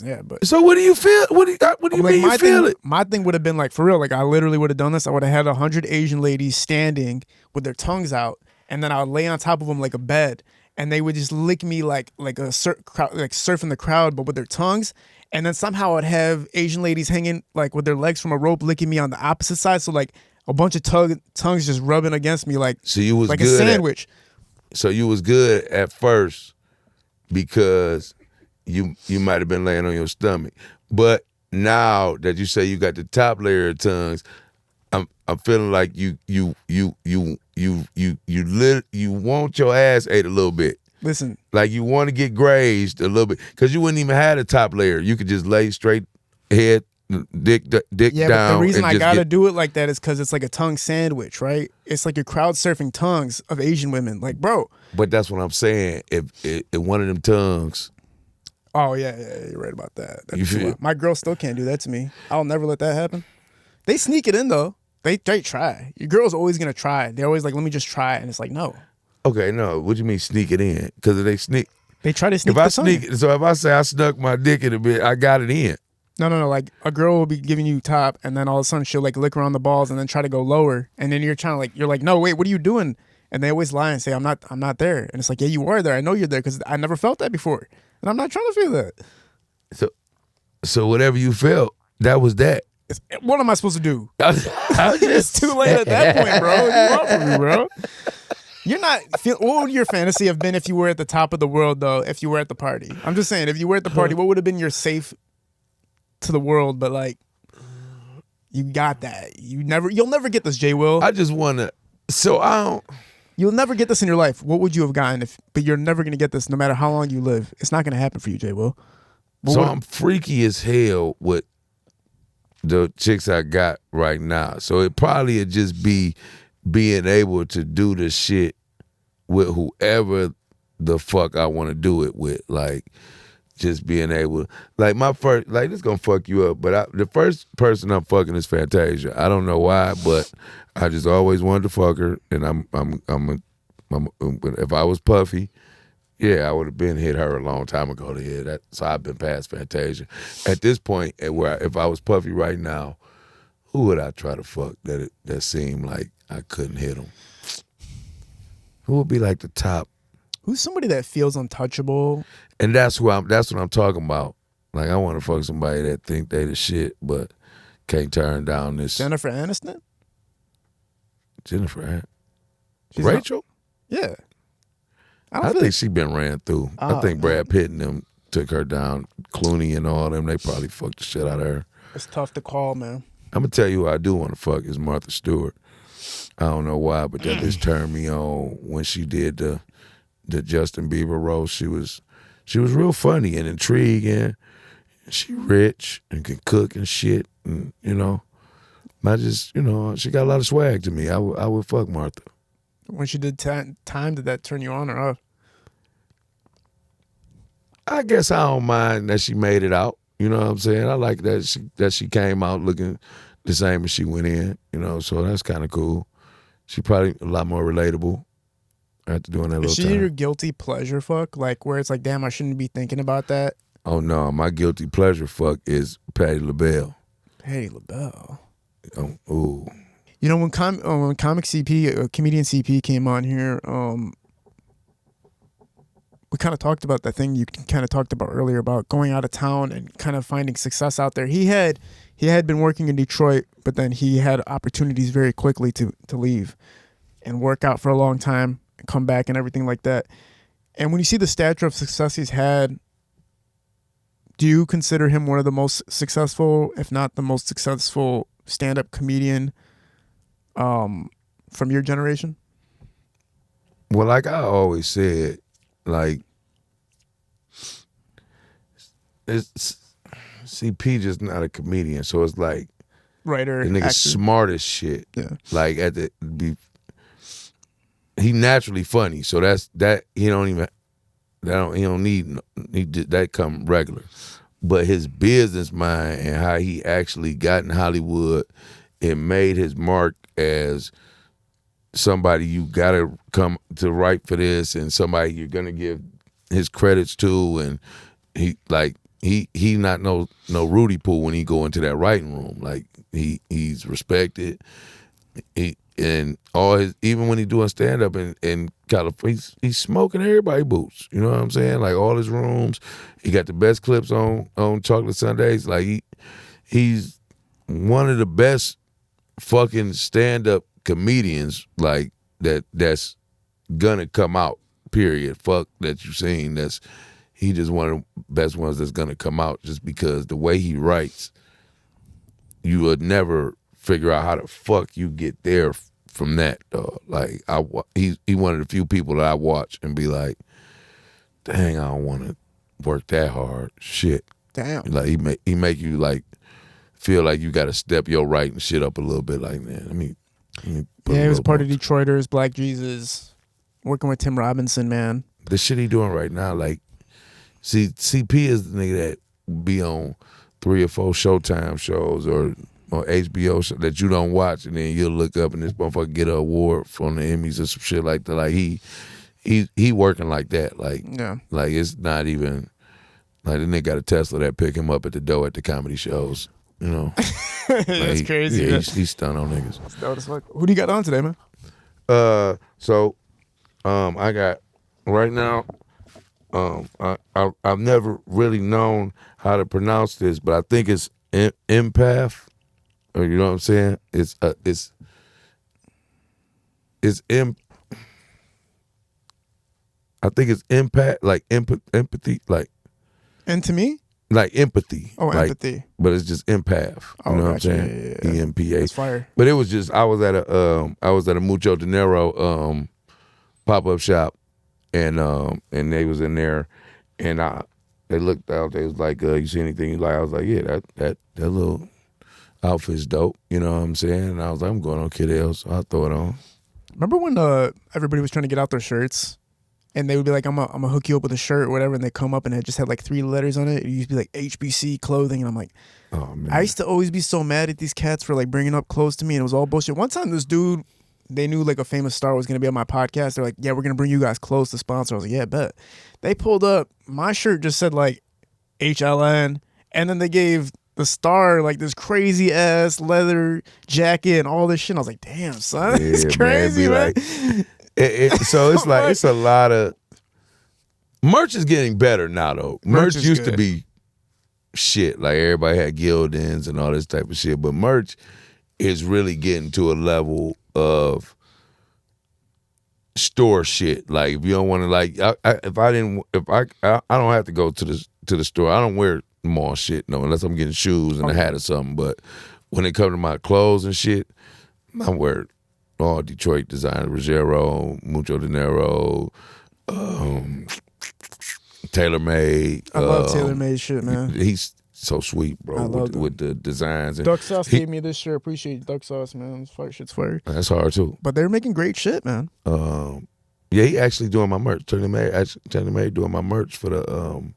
Yeah, but so what do you feel? What do you mean you feel it? My thing would have been like, for real, like I literally would have done this. I would have had 100 Asian ladies standing with their tongues out, and then I would lay on top of them like a bed, and they would just lick me like surfing the crowd, but with their tongues. And then somehow I'd have Asian ladies hanging like with their legs from a rope, licking me on the opposite side. So like a bunch of tongues just rubbing against me like, so you was like good a sandwich. So you was good at first because you might have been laying on your stomach. But now that you say you got the top layer of tongues, I'm feeling like you want your ass ate a little bit. Listen, like you want to get grazed a little bit because you wouldn't even have a top layer. You could just lay straight head, dick down. Yeah, but the reason I gotta do it like that is because it's like a tongue sandwich, right? It's like you're crowd surfing tongues of Asian women, like bro. But that's what I'm saying. If one of them tongues Oh yeah, you're right about that. You feel? My girl still can't do that to me. I'll never let that happen. They sneak it in though. They try. Your girl's always gonna try. They're always like, let me just try it. And it's like, no. Okay, no. What do you mean sneak it in? Because if they sneak. They try to sneak If I the sneak, in. so if I say I snuck my dick in a bit, I got it in. No. Like a girl will be giving you top, and then all of a sudden she'll like lick around the balls, and then try to go lower, and then you're like, no, wait, what are you doing? And they always lie and say, I'm not there, and it's like, yeah, you are there. I know you're there because I never felt that before, and I'm not trying to feel that. So whatever you felt, that was that. What am I supposed to do? I It's too late at that point, bro. You up for me, bro? You're not. What would your fantasy have been if you were at the top of the world, though? If you were at the party, I'm just saying, if you were at the party, what would have been your safe to the world? But like, you got that. You'll never get this, J. Will. I just wanna. So I don't. You'll never get this in your life. What would you have gotten but you're never gonna get this, no matter how long you live. It's not gonna happen for you, J. Will. I'm freaky as hell with the chicks I got right now. So it probably would just be being able to do the shit with whoever the fuck I want to do it with. Like, just being able, like my first, like this gonna fuck you up, but the first person I'm fucking is Fantasia. I don't know why, but I just always wanted to fuck her, and if I was Puffy, yeah, I would have been hit her a long time ago to hear that. So I've been past Fantasia. At this point, if I was Puffy right now, who would I try to fuck that seemed like I couldn't hit him? Who would be like the top? Who's somebody that feels untouchable? And that's what I'm talking about. Like, I want to fuck somebody that think they the shit, but can't turn down this. Jennifer Aniston? Jennifer She's Rachel? Yeah. I think she been ran through. I think Brad Pitt and them took her down. Clooney and all them, they probably fucked the shit out of her. It's tough to call, man. I'm going to tell you who I do want to fuck is Martha Stewart. I don't know why, but that just turned me on when she did the Justin Bieber role. She was real funny and intriguing. She rich and can cook and shit. And, I just, she got a lot of swag to me. I would fuck Martha. When she did time, did that turn you on or off? I guess I don't mind that she made it out. You know what I'm saying? I like that she came out looking the same as she went in. So that's kind of cool. She probably a lot more relatable after doing that little time. Is she your guilty pleasure fuck? Like where it's like, damn, I shouldn't be thinking about that? Oh no, my guilty pleasure fuck is Patti LaBelle. Patti LaBelle. Oh, ooh. When comic CP, comedian CP came on here, we kind of talked about that thing you kind of talked about earlier about going out of town and kind of finding success out there. He had been working in Detroit, but then he had opportunities very quickly to leave and work out for a long time and come back and everything like that. And when you see the stature of success he's had, do you consider him one of the most successful, if not the most successful stand-up comedian from your generation? Well, like I always said, like, CP just not a comedian, so it's like Writer, the nigga actor. smart as shit. Yeah. Like he naturally funny, so he don't need that come regular. But his business mind and how he actually got in Hollywood and made his mark as somebody you gotta come to write for this and somebody you're gonna give his credits to, and he not no Rudy Poo when he go into that writing room. Like he's respected. And all his, even when he doing stand up in California, he's smoking everybody boots. You know what I'm saying? Like all his rooms, he got the best clips on Chocolate Sundays. Like he's one of the best fucking stand up comedians like that's gonna come out. Period. Fuck that you seen. He just one of the best ones that's gonna come out just because the way he writes, you would never figure out how the fuck you get there from that. Like he's one of the few people that I watch and be like, dang, I don't want to work that hard. Shit. Damn. Like he make you like feel like you got to step your writing shit up a little bit. Like, man, let me yeah, he was part of Detroiters, Black Jesus, working with Tim Robinson, man. The shit he doing right now, like See, CP is the nigga that be on 3 or 4 Showtime shows or HBO show that you don't watch, and then you'll look up and this motherfucker get an award from the Emmys or some shit like that. Like he working like that. Like like it's not even like the nigga got a Tesla that pick him up at the door at the comedy shows. You know, that's crazy. Yeah, he's stunned on niggas. Who do you got on today, man? So I got right now. I've never really known how to pronounce this, but I think it's empath, or you know what I'm saying? I think it's impact, like empathy, like. And to me? Like empathy. Oh, like, empathy. But it's just empath. Oh, you know what I'm gotcha. saying? Yeah. EMPA. That's fire. But it was just I was at a Mucho De Niro pop-up shop, and they was in there, and they looked out, they was like, you see anything you like? I was like, yeah, that little outfit's dope, you know what I'm saying? And I was like, I'm going on Kid L, so I'll throw it on. Remember when everybody was trying to get out their shirts? And they would be like, I'm gonna hook you up with a shirt or whatever, and they come up and it just had like 3 letters on it. It used to be like HBC clothing, and I'm like, oh man. I used to always be so mad at these cats for like bringing up clothes to me, and it was all bullshit. One time, this dude, they knew like a famous star was gonna be on my podcast. They're like, yeah, we're gonna bring you guys clothes to sponsor. I was like, yeah, bet. They pulled up, my shirt just said like HLN, and then they gave the star like this crazy ass leather jacket and all this shit. And I was like, damn, son, it's crazy, man. So it's like it's a lot of merch is getting better now though. Merch used to be shit. Like everybody had Gildans and all this type of shit, but merch is really getting to a level of store shit. Like if you don't want to, like if I don't have to go to the store. I don't wear mall shit unless I'm getting shoes and a hat or something. But when it comes to my clothes and shit, I wear all Detroit design, Ruggiero, Mucho De Niro, TaylorMade. I love TaylorMade shit, man. He's so sweet, bro, with the designs. And Duck Sauce gave me this shirt. Appreciate Duck Sauce, man. This fire shit's fire. That's hard too. But they're making great shit, man. Yeah, he actually doing my merch. TaylorMade doing my merch for the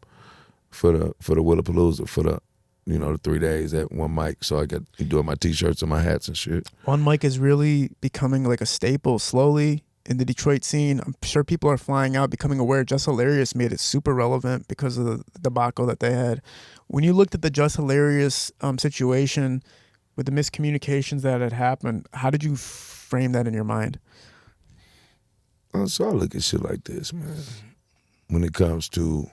Willapalooza for the the 3 days at One Mic. So he doing my t-shirts and my hats and shit. One Mic is really becoming like a staple slowly in the Detroit scene. I'm sure people are flying out, becoming aware. Just Hilarious made it super relevant because of the debacle that they had. When you looked at the Just Hilarious situation with the miscommunications that had happened, how did you frame that in your mind? So I look at shit like this, man. When it comes to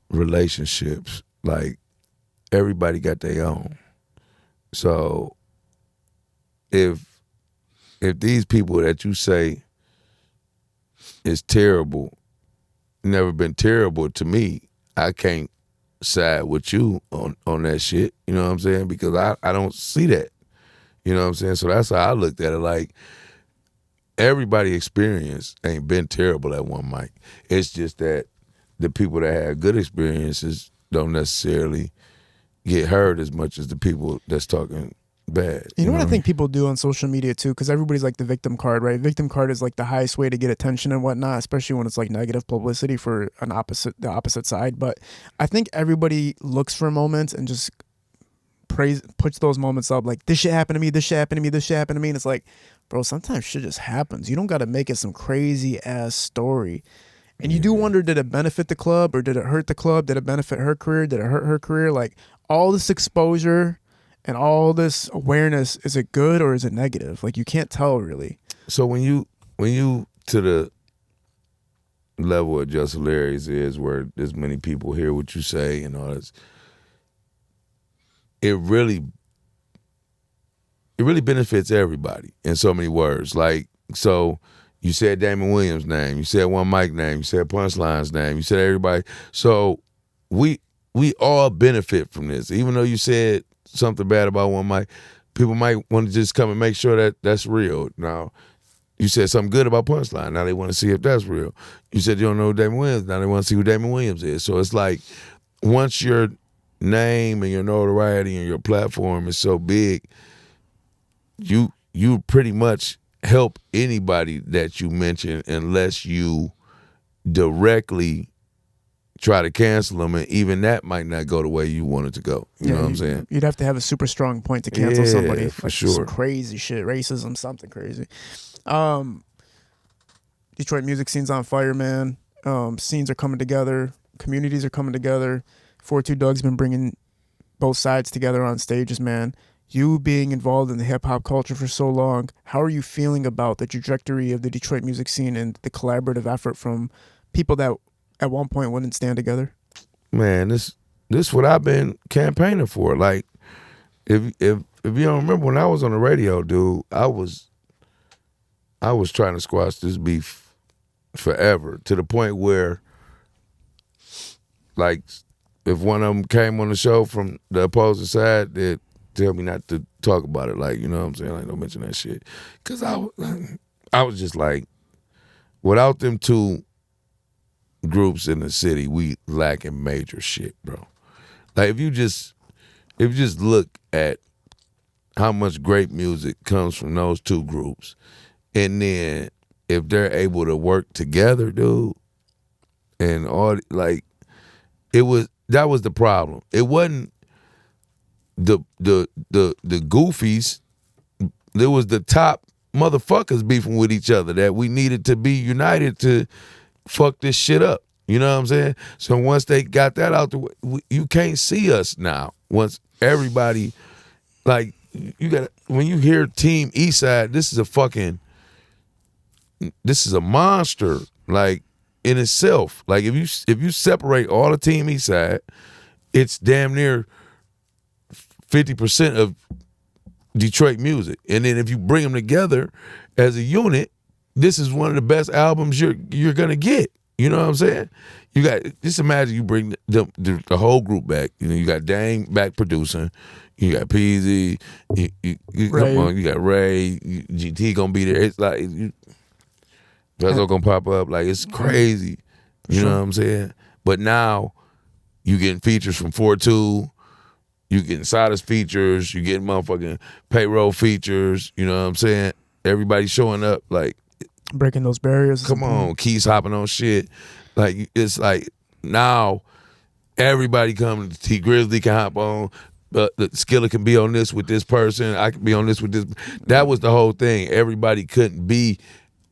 relationships, like everybody got their own. So if these people that you say is terrible, never been terrible to me, I can't side with you on that shit. You know what I'm saying? Because I don't see that. You know what I'm saying? So that's how I looked at it. Like everybody experience ain't been terrible at One Mic. It's just that the people that have good experiences don't necessarily get heard as much as the people that's talking bad. You know what I think people do on social media too, because everybody's like the victim card, right? Victim card is like the highest way to get attention and whatnot, especially when it's like negative publicity for the opposite side. But I think everybody looks for moments and just puts those moments up like, this shit happened to me, this shit happened to me, this shit happened to me. And it's like, bro, sometimes shit just happens. You don't got to make it some crazy ass story. And you do wonder, did it benefit the club or did it hurt the club? Did it benefit her career? Did it hurt her career? Like all this exposure and all this awareness, is it good or is it negative? Like you can't tell really. So when you to the level of Just Hilarious is where there's many people hear what you say and all this, it really benefits everybody in so many words. Like, so you said Damon Williams' name, you said One Mic name, you said Punchline's name, you said everybody. So we all benefit from this. Even though you said something bad about One Mic, people might want to just come and make sure that that's real. Now, you said something good about Punchline. Now they want to see if that's real. You said you don't know who Damon Williams. Now they want to see who Damon Williams is. So it's like once your name and your notoriety and your platform is so big, you pretty much help anybody that you mention unless you directly try to cancel them, and even that might not go the way you want it to go. You know what I'm saying? You'd have to have a super strong point to cancel somebody. For sure. Crazy shit, racism, something crazy. Detroit music scene's on fire, man. Scenes are coming together. Communities are coming together. 42 Doug's been bringing both sides together on stages, man. You being involved in the hip-hop culture for so long, how are you feeling about the trajectory of the Detroit music scene and the collaborative effort from people that at one point wouldn't stand together? Man, this what I've been campaigning for. Like, if you don't remember, when I was on the radio, dude, I was trying to squash this beef forever, to the point where, like, if one of them came on the show from the opposing side, they'd tell me not to talk about it. Like, you know what I'm saying? Like, don't mention that shit. Because I was just like, without them two groups in the city, we lacking major shit, bro. Like, if you just look at how much great music comes from those two groups, and then if they're able to work together, dude, and all, like, that was the problem. It wasn't the goofies. There was the top motherfuckers beefing with each other that we needed to be united to fuck this shit up. You know what I'm saying? So once they got that out the way, you can't see us now. Once everybody, like, you got, when you hear Team Eastside, this is a monster, like, in itself. Like, if you separate all the Team Eastside, it's damn near 50% of Detroit music. And then if you bring them together as a unit, this is one of the best albums you're gonna get. You know what I'm saying? You got, just imagine you bring the whole group back. You know, you got Dang back producing, you got Peasy, you come on, you got Ray, GT gonna be there. It's like Vezo gonna pop up. Like, it's crazy. You know what I'm saying? But now you getting features from 4-2, you getting Sida's features, you getting motherfucking payroll features. You know what I'm saying? Everybody showing up, like, breaking those barriers. Come on, Keys hopping on shit. Like, it's like now everybody coming. T Grizzly can hop on. The Skilla can be on this with this person. I can be on this with this. That was the whole thing. Everybody couldn't be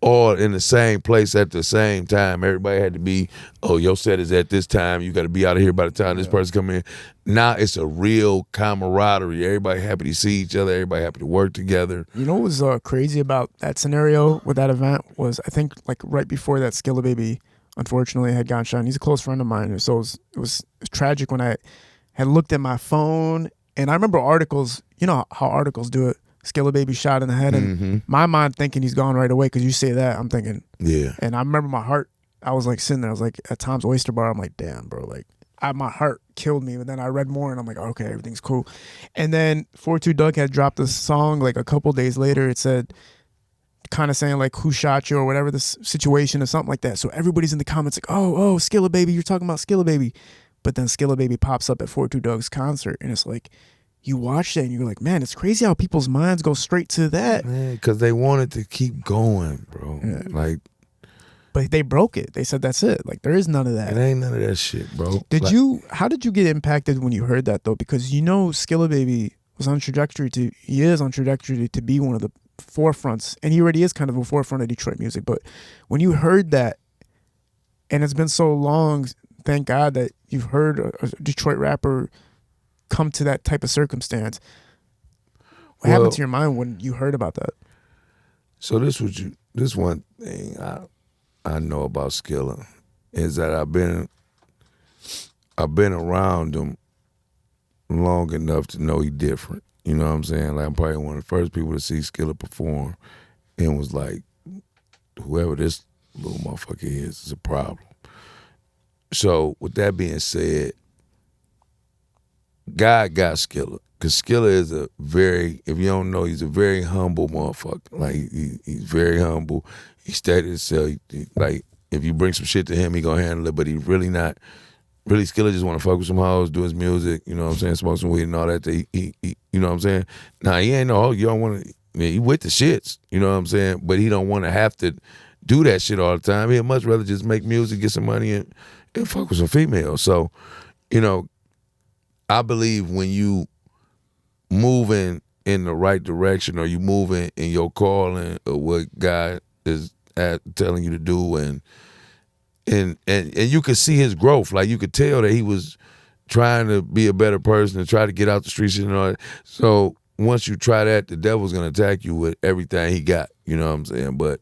all in the same place at the same time. Everybody had to be, oh, your set is at this time. You got to be out of here by the time this person come in. Now it's a real camaraderie. Everybody happy to see each other. Everybody happy to work together. You know what was crazy about that scenario with that event was, I think, like, right before that, Skilla Baby unfortunately had gone shot. He's a close friend of mine, so it was tragic when I had looked at my phone, and I remember articles. You know how articles do it. Skilla Baby shot in the head, and my mind thinking he's gone right away, because you say that, I'm thinking, yeah. And I remember my heart, I was like sitting there, I was like at Tom's Oyster Bar, I'm like, damn, bro, like, my heart killed me. But then I read more, and I'm like, okay, everything's cool. And then 42 Doug had dropped a song like a couple days later. It said, kind of saying like, who shot you, or whatever the situation, or something like that. So everybody's in the comments like, oh, Skilla Baby, you're talking about Skilla Baby. But then Skilla Baby pops up at 42 Doug's concert, and it's like, you watch that and you're like, man, it's crazy how people's minds go straight to that. Man, because they wanted to keep going, bro. Yeah. Like, but they broke it. They said that's it. Like, there is none of that. It ain't none of that shit, bro. How did you get impacted when you heard that, though? Because you know Skilla Baby is on trajectory to be one of the forefronts, and he already is kind of a forefront of Detroit music. But when you heard that, and it's been so long, thank God that you've heard a Detroit rapper come to that type of circumstance. What happened to your mind when you heard about that? So this one thing I know about Skilla is that I've been around him long enough to know he different. You know what I'm saying? Like, I'm probably one of the first people to see Skilla perform and was like, whoever this little motherfucker is a problem. So with that being said, God got Skilla, because Skilla is if you don't know, he's a very humble motherfucker. Like, he's very humble. He stated himself, like, if you bring some shit to him, he gonna handle it, but he really not. Really, Skilla just want to fuck with some hoes, do his music, you know what I'm saying, smoke some weed and all that. He you know what I'm saying? Nah, he ain't no hoe. You don't want to, he with the shits, you know what I'm saying? But he don't want to have to do that shit all the time. He'd much rather just make music, get some money, and fuck with some females. So, I believe when you moving in the right direction or you moving in your calling or what God is telling you to do, and you could see his growth. Like you could tell that he was trying to be a better person and try to get out the streets and all that. So once you try that, the devil's gonna attack you with everything he got. You know what I'm saying? But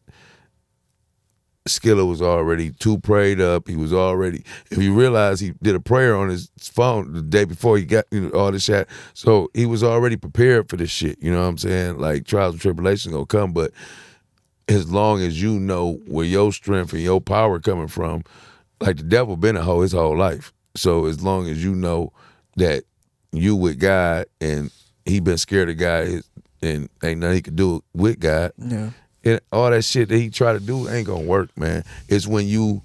Skilla was already too prayed up. He was already, if you realize he did a prayer on his phone the day before he got all this shit. So he was already prepared for this shit. You know what I'm saying? Like trials and tribulations gonna come, but as long as you know where your strength and your power coming from, like the devil been a hoe his whole life. So as long as you know that you with God and he been scared of God and ain't nothing he could do with God. Yeah. And all that shit that he try to do ain't gonna work, man. It's when you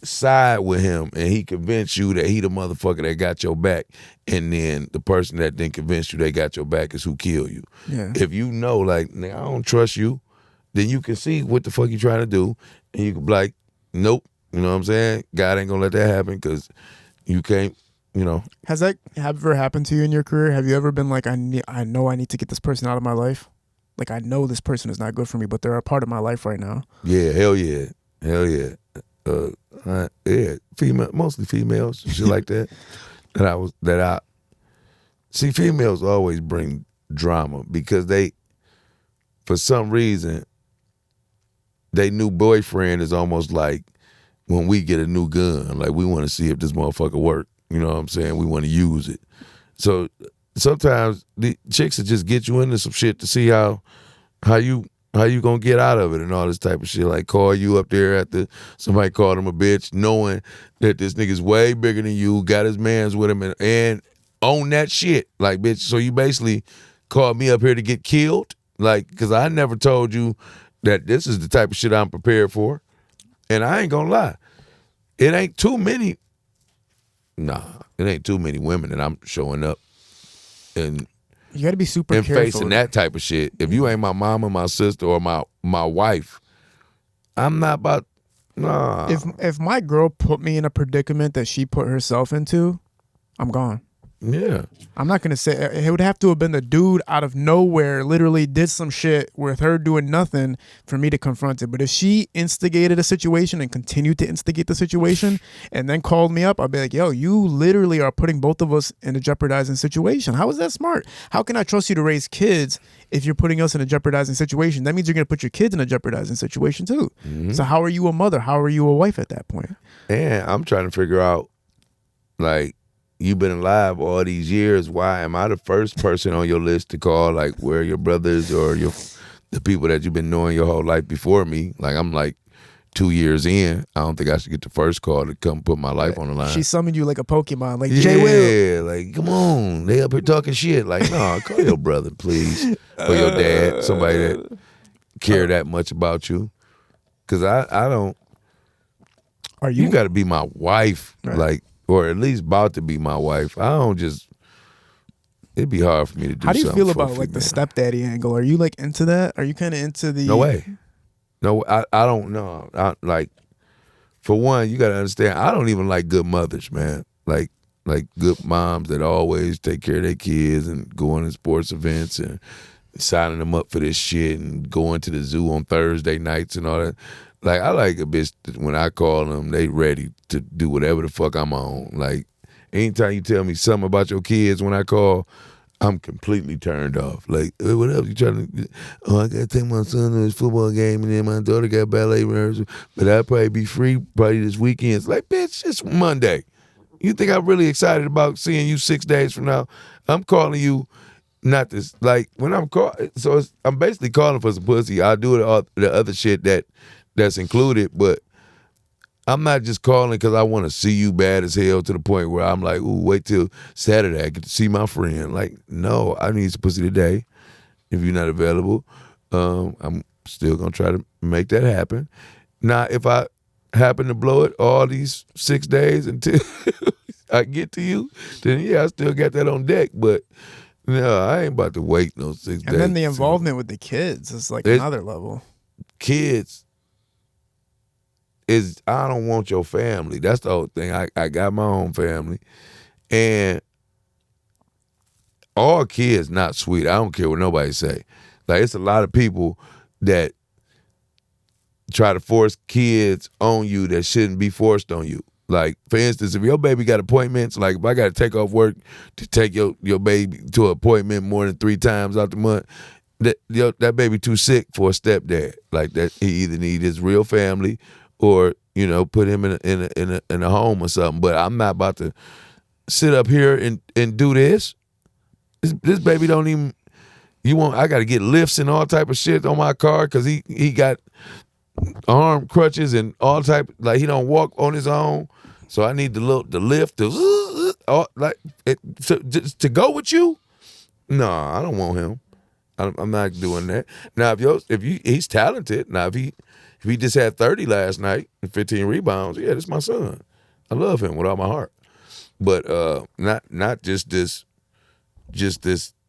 side with him and he convince you that he the motherfucker that got your back, and then the person that didn't convince you they got your back is who killed you. Yeah. If you know, like, nigga, I don't trust you, then you can see what the fuck you trying to do, and you can be like, nope, you know what I'm saying? God ain't gonna let that happen because you can't, Has that ever happened to you in your career? Have you ever been like, I know I need to get this person out of my life? Like, I know this person is not good for me, but they're a part of my life right now. Yeah, hell yeah. Hell yeah. Yeah, mostly females, shit like that. See, females always bring drama because they, for some reason, they new boyfriend is almost like when we get a new gun. Like, we want to see if this motherfucker work. You know what I'm saying? We want to use it. So sometimes the chicks will just get you into some shit to see how you gonna get out of it and all this type of shit. Like call you up there after somebody called him a bitch, knowing that this nigga's way bigger than you, got his mans with him, and own that shit. Like, bitch, so you basically called me up here to get killed? Like, because I never told you that this is the type of shit I'm prepared for. And I ain't gonna lie, it ain't too many women that I'm showing up and you got to be super and careful. facing that type of shit. If you ain't my mama, my sister, or my wife, I'm not about, nah. If my girl put me in a predicament that she put herself into, I'm gone. Yeah. I'm not going to say, it would have to have been the dude out of nowhere literally did some shit with her doing nothing for me to confront it. But if she instigated a situation and continued to instigate the situation and then called me up, I'd be like, yo, you literally are putting both of us in a jeopardizing situation. How is that smart? How can I trust you to raise kids if you're putting us in a jeopardizing situation? That means you're going to put your kids in a jeopardizing situation too. Mm-hmm. So how are you a mother? How are you a wife at that point? And I'm trying to figure out, like, you've been alive all these years. Why am I the first person on your list to call? Like, where are your brothers or the people that you've been knowing your whole life before me? Like, I'm like 2 years in. I don't think I should get the first call to come put my life on the line. She summoned you like a Pokemon, like J. Will. Yeah, like, come on. They up here talking shit. Like, no, call your brother, please. Or your dad, somebody that care that much about you. Because I don't. Are you got to be my wife. Right. Like, or at least about to be my wife. I don't just, it'd be hard for me to do something. How do you feel about like the stepdaddy angle? Are you like into that? Are you kind of into the? No way. No, I don't know. Like, for one, you got to understand, I don't even like good mothers, man. Like good moms that always take care of their kids and going to sports events and signing them up for this shit and going to the zoo on Thursday nights and all that. Like, I like a bitch that when I call them, they ready to do whatever the fuck I'm on. Like, anytime you tell me something about your kids when I call, I'm completely turned off. Like, hey, what else you trying to, I got to take my son to his football game and then my daughter got ballet rehearsal, but I'll probably be free probably this weekend. It's like, bitch, it's Monday. You think I'm really excited about seeing you 6 days from now? I'm calling you not this, like, when I'm calling, so I'm basically calling for some pussy. I'll do the other shit that's included, but I'm not just calling because I want to see you bad as hell to the point where I'm like, ooh, wait till Saturday I get to see my friend. Like, no, I need some pussy today. If you're not available, I'm still going to try to make that happen. Now, if I happen to blow it all these 6 days until I get to you, then yeah, I still got that on deck. But no, I ain't about to wait no 6 days. And then the involvement with the kids is like another level. Kids, is I don't want your family. That's the whole thing. I got my own family, and all kids not sweet. I don't care what nobody say. Like it's a lot of people that try to force kids on you that shouldn't be forced on you. Like, for instance, if your baby got appointments, like if I got to take off work to take your baby to an appointment more than 3 times out the month, that baby too sick for a stepdad. Like that, he either need his real family or put him in a home or something. But I'm not about to sit up here and do this. This baby don't even. I got to get lifts and all type of shit on my car because he got arm crutches and all type. Like he don't walk on his own. So I need the lift to go with you. No, I don't want him. I'm not doing that. Now he's talented. Now if he just had 30 last night and 15 rebounds, yeah, that's my son. I love him with all my heart. But not just this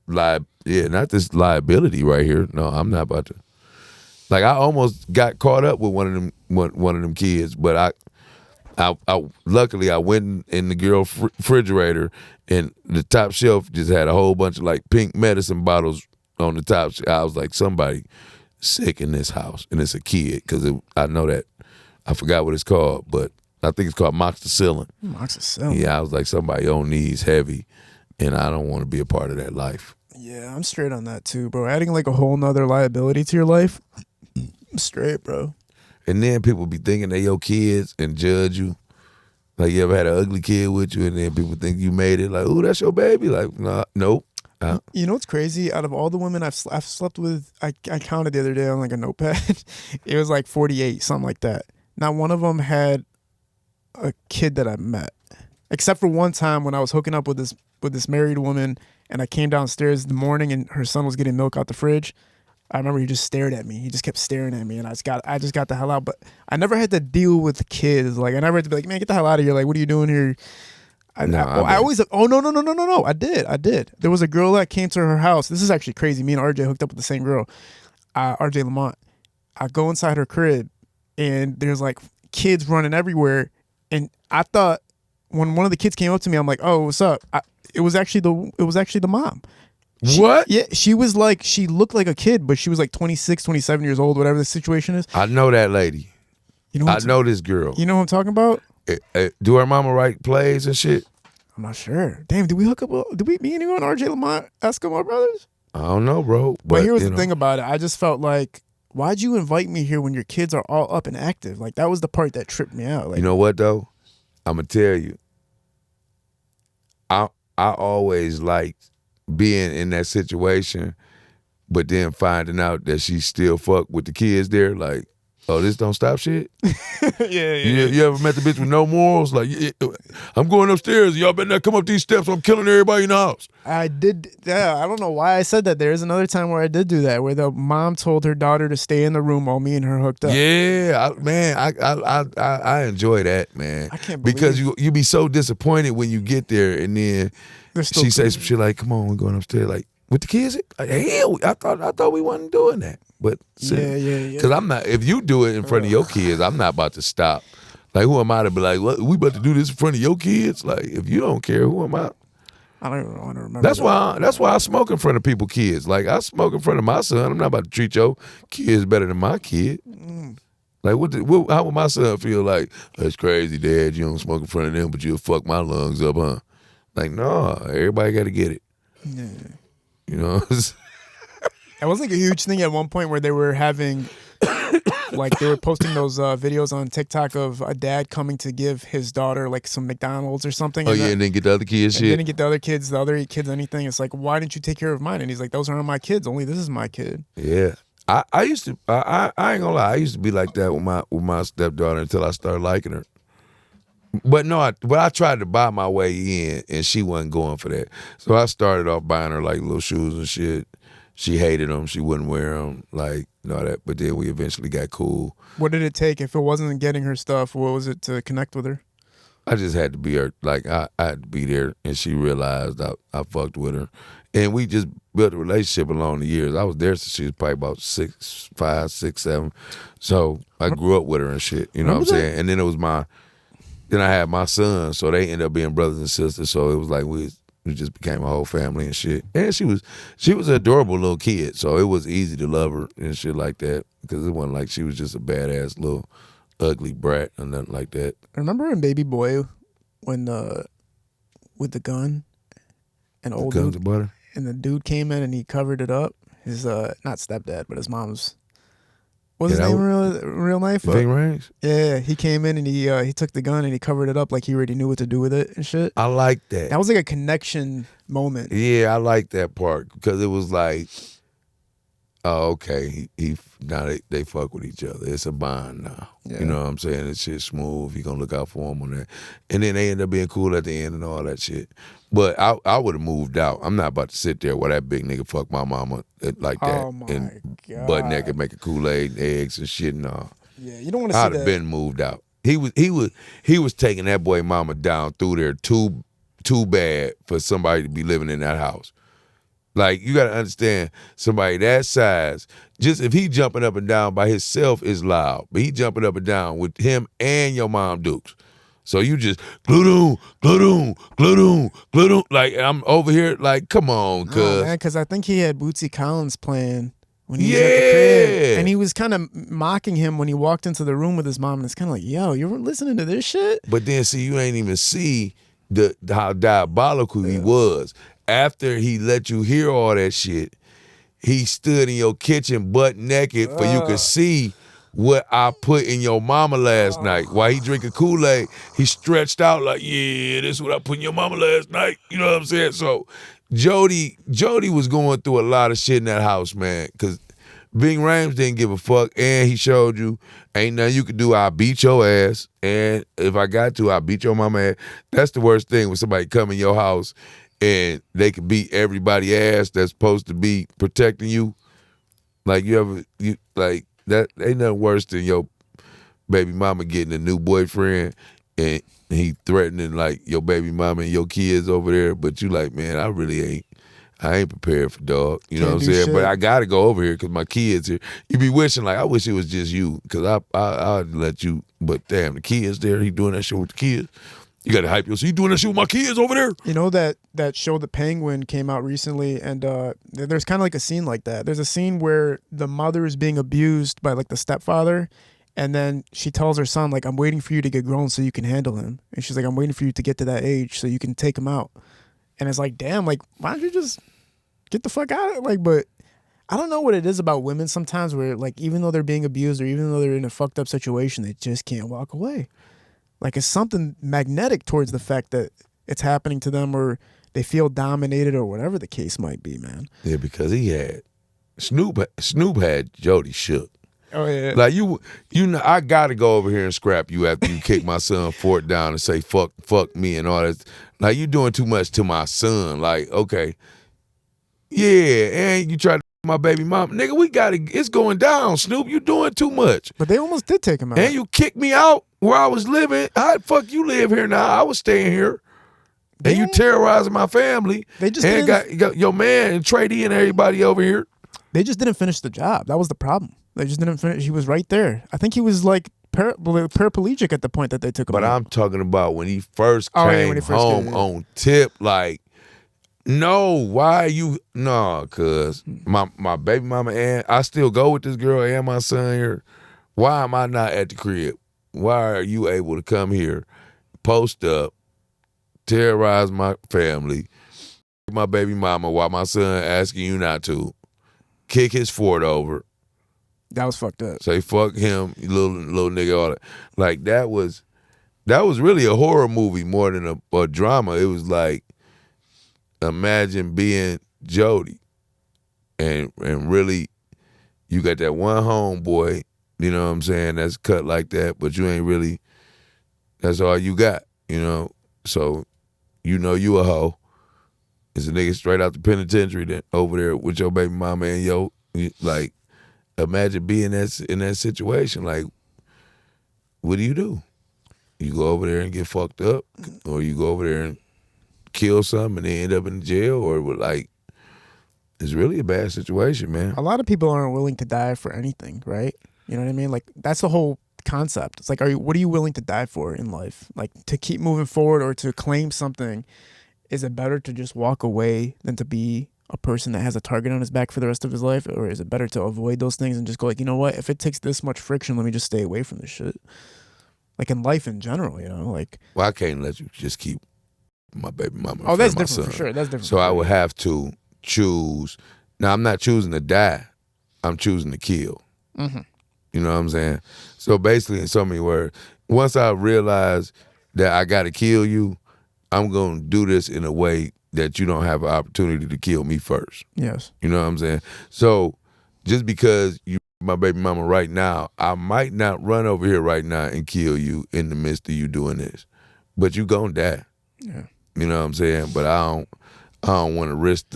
not this liability right here. No, I'm not about to. Like I almost got caught up with one of them kids, but I luckily I went in the girl refrigerator and the top shelf just had a whole bunch of like pink medicine bottles on the top. I was like, somebody sick in this house, and it's a kid because I know that. I forgot what it's called, but I think it's called moxicillin. Moxicillin. Yeah, I was like, somebody on these heavy, and I don't want to be a part of that life. Yeah, I'm straight on that too, bro. Adding like a whole nother liability to your life, I'm straight, bro. And then people be thinking they your kids and judge you. Like you ever had an ugly kid with you, and then people think you made it. Like, ooh, that's your baby. Like, nah, nope. You know what's crazy? Out of all the women I've slept with, I counted the other day on like a notepad. It was like 48, something like that. Not one of them had a kid that I met, except for one time when I was hooking up with this married woman, and I came downstairs in the morning and her son was getting milk out the fridge. I remember he just stared at me. He just kept staring at me, and I just got the hell out. But I never had to deal with kids. Like I never had to be like, man, get the hell out of here. Like, what are you doing here? I always. Oh no. I did. There was a girl that came to her house. This is actually crazy. Me and RJ hooked up with the same girl, RJ Lamont. I go inside her crib, and there's like kids running everywhere. And I thought when one of the kids came up to me, I'm like, oh, what's up? It was actually the mom. What? Yeah, she looked like a kid, but she was like 26, 27 years old, whatever the situation is. I know that lady. I know this girl. You know what I'm talking about? Do her mama write plays and shit? I'm not sure. Damn, did we hook up? Me and you and RJ Lamont Escapee brothers? I don't know, bro. But here was the thing about it. I just felt like, why'd you invite me here when your kids are all up and active? Like, that was the part that tripped me out. Like, you know what, though? I'm going to tell you. I always liked being in that situation, but then finding out that she still fuck with the kids there. Like, oh, this don't stop shit? Yeah. You ever met the bitch with no morals? Like, I'm going upstairs. Y'all better not come up these steps. I'm killing everybody in the house. I did. Yeah, I don't know why I said that. There's another time where I did do that, where the mom told her daughter to stay in the room while me and her hooked up. Yeah, I enjoy that, man. I can't believe because you be so disappointed when you get there, and then she say some shit like, "Come on, we're going upstairs." Like, with the kids? Like, hell, I thought we wasn't doing that. But yeah. Because I'm not. If you do it in front of your kids, I'm not about to stop. Like, who am I to be like, what, we about to do this in front of your kids? Like, if you don't care, who am I? I don't even want to remember. That's why I smoke in front of people's kids. Like, I smoke in front of my son. I'm not about to treat your kids better than my kid. Like, how would my son feel like, that's crazy, Dad, you don't smoke in front of them, but you'll fuck my lungs up, huh? Like, no, everybody got to get it. Yeah. You know? It was like a huge thing at one point where they were having, like, they were posting those videos on TikTok of a dad coming to give his daughter, like, some McDonald's or something. Oh, and then get the other kids shit. And then get the other eight kids anything. It's like, why didn't you take care of mine? And he's like, those aren't my kids. Only this is my kid. Yeah. I used to, I ain't gonna lie, I used to be like that with my stepdaughter until I started liking her. But no, I tried to buy my way in, and she wasn't going for that. So I started off buying her, like, little shoes and shit. She hated them. She wouldn't wear them, like, that. But then we eventually got cool. What did it take? If it wasn't getting her stuff, what was it to connect with her? I just had to be her. Like I had to be there, and she realized I fucked with her, and we just built a relationship along the years. I was there since she was probably about 6, 5, 6, 7. So I grew up with her and shit. You know what I'm saying? And then then I had my son, so they ended up being brothers and sisters. So it was like we just became a whole family and shit. And she was an adorable little kid, so it was easy to love her and shit like that because it wasn't like she was just a badass little ugly brat or nothing like that. Remember in Baby Boy when with the gun and old Guns dude, of butter. and the dude came in and he covered it up. His not stepdad, but his mom's. What's his name? Real life? Ving Rhames? Yeah, he came in and he took the gun and he covered it up like he already knew what to do with it and shit. I like that. That was like a connection moment. Yeah, I like that part because it was like, oh, okay, now they fuck with each other. It's a bond now. Yeah. You know what I'm saying? It's shit smooth. He gonna look out for him on that. And then they end up being cool at the end and all that shit. But I would have moved out. I'm not about to sit there while that big nigga fuck my mama like that. Oh my and God. butt naked, making Kool-Aid, eggs and shit and all. Yeah, you don't want to see I'd that. have been moved out. He was taking that boy mama down through there too bad for somebody to be living in that house. Like, you got to understand, somebody that size, just if he jumping up and down by himself is loud, but he jumping up and down with him and your mom Dukes. So you just, glue doon. Like, I'm over here, like, come on, cuz. Oh, man, because I think he had Bootsy Collins playing when he was at the crib. And he was kind of mocking him when he walked into the room with his mom. And it's kind of like, yo, you were listening to this shit? But then, see, you ain't even see how diabolical he was. After he let you hear all that shit, he stood in your kitchen butt naked for you could see what I put in your mama last night. While he drinking Kool-Aid, he stretched out like, yeah, this is what I put in your mama last night. You know what I'm saying? So Jody was going through a lot of shit in that house, man, because Bing Rhames didn't give a fuck, and he showed you, ain't nothing you could do, I'll beat your ass, and if I got to, I'll beat your mama ass. That's the worst thing when somebody come in your house and they can beat everybody ass that's supposed to be protecting you. Like like that ain't nothing worse than your baby mama getting a new boyfriend and he threatening like your baby mama and your kids over there, but you like, man, I ain't prepared for dog. You know what I'm saying? Shit. But I gotta go over here because my kids here. You be wishing like, I wish it was just you because I'd let you, but damn, the kids there, he doing that shit with the kids. You got to hype yourself. You doing that shit with my kids over there? You know that show The Penguin came out recently, and there's kind of like a scene like that. There's a scene where the mother is being abused by like the stepfather, and then she tells her son like, I'm waiting for you to get grown so you can handle him. And she's like, I'm waiting for you to get to that age so you can take him out. And it's like, damn, like, why don't you just get the fuck out of it? Like, but I don't know what it is about women sometimes where like, even though they're being abused or even though they're in a fucked up situation, they just can't walk away. Like, it's something magnetic towards the fact that it's happening to them or they feel dominated or whatever the case might be, man. Yeah, because he had Snoop had Jody shook. Oh yeah. Like you know, I gotta go over here and scrap you after you kick my son Fort down and say fuck me and all that. Like, you doing too much to my son. Like, okay. Yeah, and you try to my baby mom. Nigga, it's going down, Snoop. You doing too much. But they almost did take him out. And you kicked me out where I was living. How the fuck you live here now? I was staying here. And you terrorizing my family. They just got your man and Trey D and everybody over here. They just didn't finish the job. That was the problem. They just didn't finish. He was right there. I think he was like paraplegic at the point that they took him out. But I'm talking about when he first came home on tip, like, no, why you? No, cuz my baby mama and I still go with this girl and my son here. Why am I not at the crib? Why are you able to come here, post up, terrorize my family, my baby mama while my son asking you not to, kick his fort over? That was fucked up. Say fuck him, you little nigga, all that. Like, that was really a horror movie more than a drama. It was like, imagine being Jody and really you got that one homeboy, you know what I'm saying, that's cut like that, but you ain't really, that's all you got, you know? So, you know you a hoe. It's a nigga straight out the penitentiary that over there with your baby mama and like, imagine being in that situation. Like, what do? You go over there and get fucked up, or you go over there and kill something and then end up in jail, or like, it's really a bad situation, man. A lot of people aren't willing to die for anything, right? You know what I mean? Like, that's the whole concept. It's like, what are you willing to die for in life? Like, to keep moving forward or to claim something, is it better to just walk away than to be a person that has a target on his back for the rest of his life? Or is it better to avoid those things and just go like, you know what? If it takes this much friction, let me just stay away from this shit. Like, in life in general, you know? Like, well, I can't let you just keep my baby mama. Oh, that's my different for son. sure. That's different. So I would have to choose. Now, I'm not choosing to die. I'm choosing to kill. Mm-hmm. You know what I'm saying? So basically, in so many words, once I realize that I got to kill you, I'm going to do this in a way that you don't have an opportunity to kill me first. Yes. You know what I'm saying? So just because you my baby mama right now, I might not run over here right now and kill you in the midst of you doing this. But you going to die. Yeah. You know what I'm saying? But I don't want to risk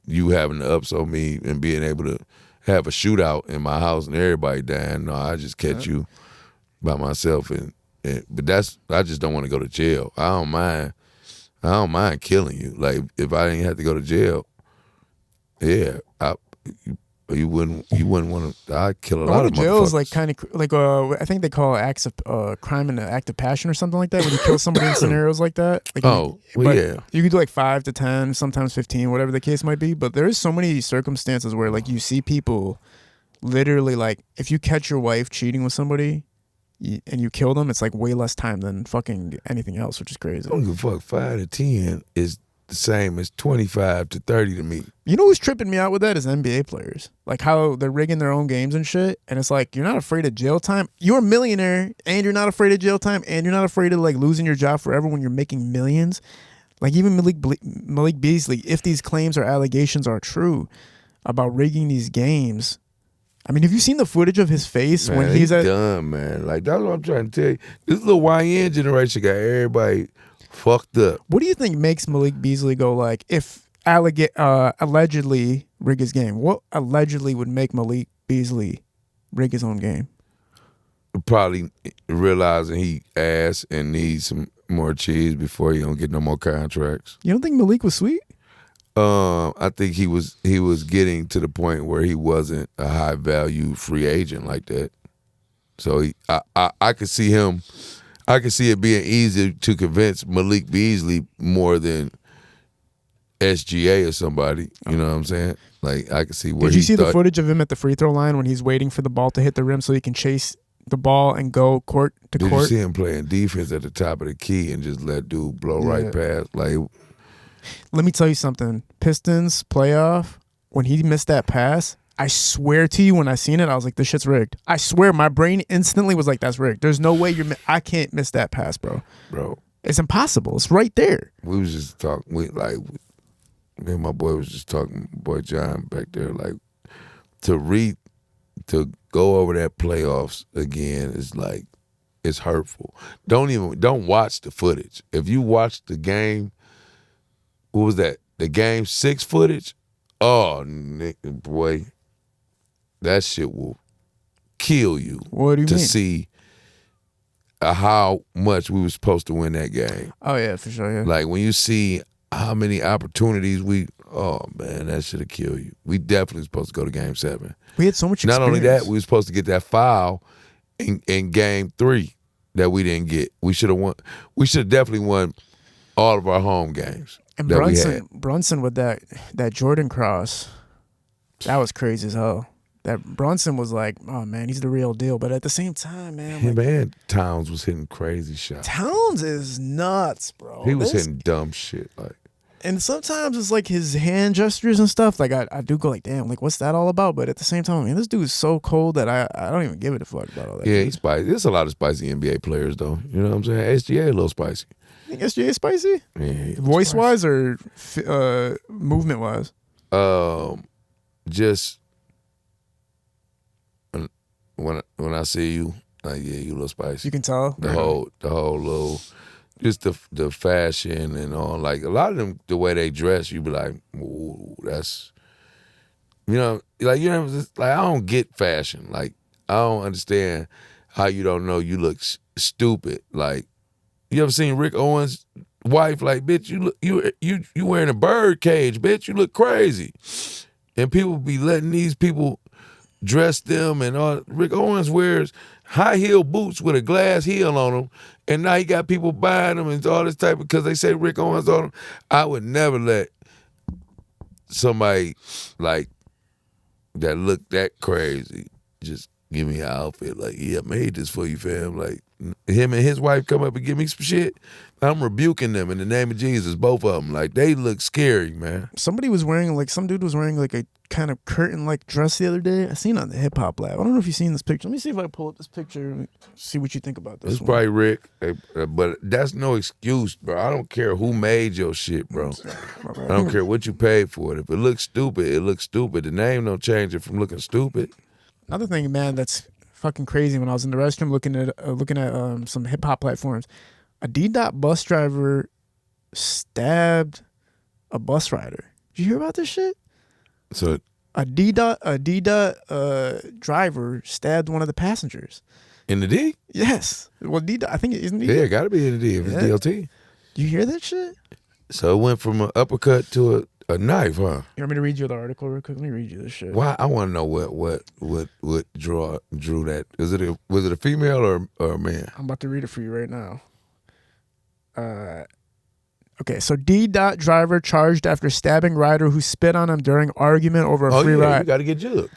you having to upso me and being able to have a shootout in my house and everybody dying. No, I just catch you by myself but I just don't want to go to jail. I don't mind killing you. Like, if I didn't have to go to jail, yeah, you wouldn't want to. I'd kill a lot of motherfuckers. Jail is like kind of like I think they call it acts of crime and an act of passion or something like that when you kill somebody in scenarios like that. Like, yeah. You could do like 5 to 10, sometimes 15, whatever the case might be. But there is so many circumstances where like you see people literally like, if you catch your wife cheating with somebody and you kill them, it's like way less time than fucking anything else, which is crazy. I don't give a fuck. 5 to 10 is the same as 25 to 30 to me. You know who's tripping me out with that is NBA players. Like how they're rigging their own games and shit. And it's like, you're not afraid of jail time. You're a millionaire and you're not afraid of jail time and you're not afraid of like losing your job forever when you're making millions. Like even Malik Beasley, if these claims or allegations are true about rigging these games, I mean, have you seen the footage of his face Man, when he's done, man? Like, that's what I'm trying to tell you. This little YN generation got everybody fucked up. What do you think makes Malik Beasley go like, if allegedly rig his game, what allegedly would make Malik Beasley rig his own game? Probably realizing he ass and needs some more cheese before he don't get no more contracts. You don't think Malik was sweet? I think he was getting to the point where he wasn't a high value free agent like that. So I could see him. I could see it being easy to convince Malik Beasley more than SGA or somebody. You know what I'm saying? Like, I could see where. Did you see the footage of him at the free throw line when he's waiting for the ball to hit the rim so he can chase the ball and go court to court? Did you see him playing defense at the top of the key and just let dude blow right past? Like, let me tell you something. Pistons playoff, when he missed that pass, I swear to you, when I seen it, I was like, this shit's rigged. I swear, my brain instantly was like, that's rigged. There's no way I can't miss that pass, bro. It's impossible. It's right there. We was just talking. Me and my boy was just talking. Boy John back there, like, to go over that playoffs again is like, it's hurtful. Don't watch the footage. If you watch the game, what was that? The game 6 footage? Oh, boy, that shit will kill you. What do you mean? To see how much we were supposed to win that game. Oh, yeah, for sure, yeah. Like, when you see how many opportunities oh, man, that should have killed you. We definitely supposed to go to game 7. We had so much experience. Not only that, we were supposed to get that foul in game 3 that we didn't get. We should have won. We should have definitely won all of our home games. And that Brunson with that Jordan cross, that was crazy as hell. That Brunson was like, oh man, he's the real deal. But at the same time, man, him and Towns was hitting crazy shots. Towns is nuts, bro. He was hitting dumb shit, like. And sometimes it's like his hand gestures and stuff. Like I do go like, damn, like what's that all about? But at the same time, man, this dude is so cold that I don't even give it a fuck about all that. Yeah, he's spicy. There's a lot of spicy NBA players though. You know what I'm saying? SGA a little spicy. You think SGA is spicy? Yeah, voice wise or movement wise? Just when I see you, like, yeah, you a little spicy. You can tell the whole little, just the fashion and all. Like, a lot of them, the way they dress, you be like, ooh, that's, you know, like, you know, like, I don't get fashion. Like, I don't understand how you don't know you look stupid. Like, You ever seen Rick Owens' wife? Like, bitch, you wearing a bird cage, bitch. You look crazy. And people be letting these people dress them and all. Rick Owens wears high heel boots with a glass heel on them, and now he got people buying them and all this type because they say Rick Owens on them. I would never let somebody like that look that crazy just give me an outfit like, yeah, I made this for you, fam. Like, him and his wife come up and give me some shit, I'm rebuking them in the name of Jesus, both of them. Like, they look scary, man. Somebody was wearing, like, some dude was wearing, like, a kind of curtain-like dress the other day. I seen it on the Hip Hop Lab. I don't know if you've seen this picture. Let me see if I pull up this picture and see what you think about this. It's probably Rick, but that's no excuse, bro. I don't care who made your shit, bro. I don't care what you paid for it. If it looks stupid, it looks stupid. The name don't change it from looking stupid. Another thing, man, that's fucking crazy. When I was in the restroom looking at some hip hop platforms, a DDot bus driver stabbed a bus rider. Did you hear about this shit? So a DDot driver stabbed one of the passengers. In the D? Yes. Well, DDot, I think it isn't. Yeah, got to be in the D if it's DLT. You hear that shit? So it went from an uppercut to a knife, huh? You want me to read you the article real quick? Let me read you this shit. Why? I want to know what drew that. Was it a female or a man? I'm about to read it for you right now. Okay, so DDot driver charged after stabbing rider who spit on him during argument over a free ride. You got to get jugged.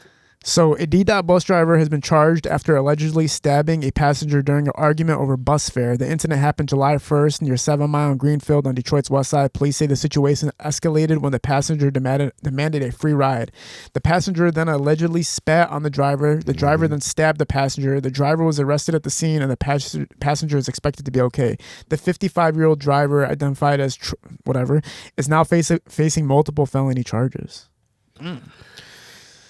So a DDot bus driver has been charged after allegedly stabbing a passenger during an argument over bus fare. The incident happened July 1st near 7 Mile and Greenfield on Detroit's west side. Police say the situation escalated when the passenger demanded a free ride. The passenger then allegedly spat on the driver. The driver then stabbed the passenger. The driver was arrested at the scene, and the passenger is expected to be okay. The 55-year-old driver, identified as is now facing multiple felony charges.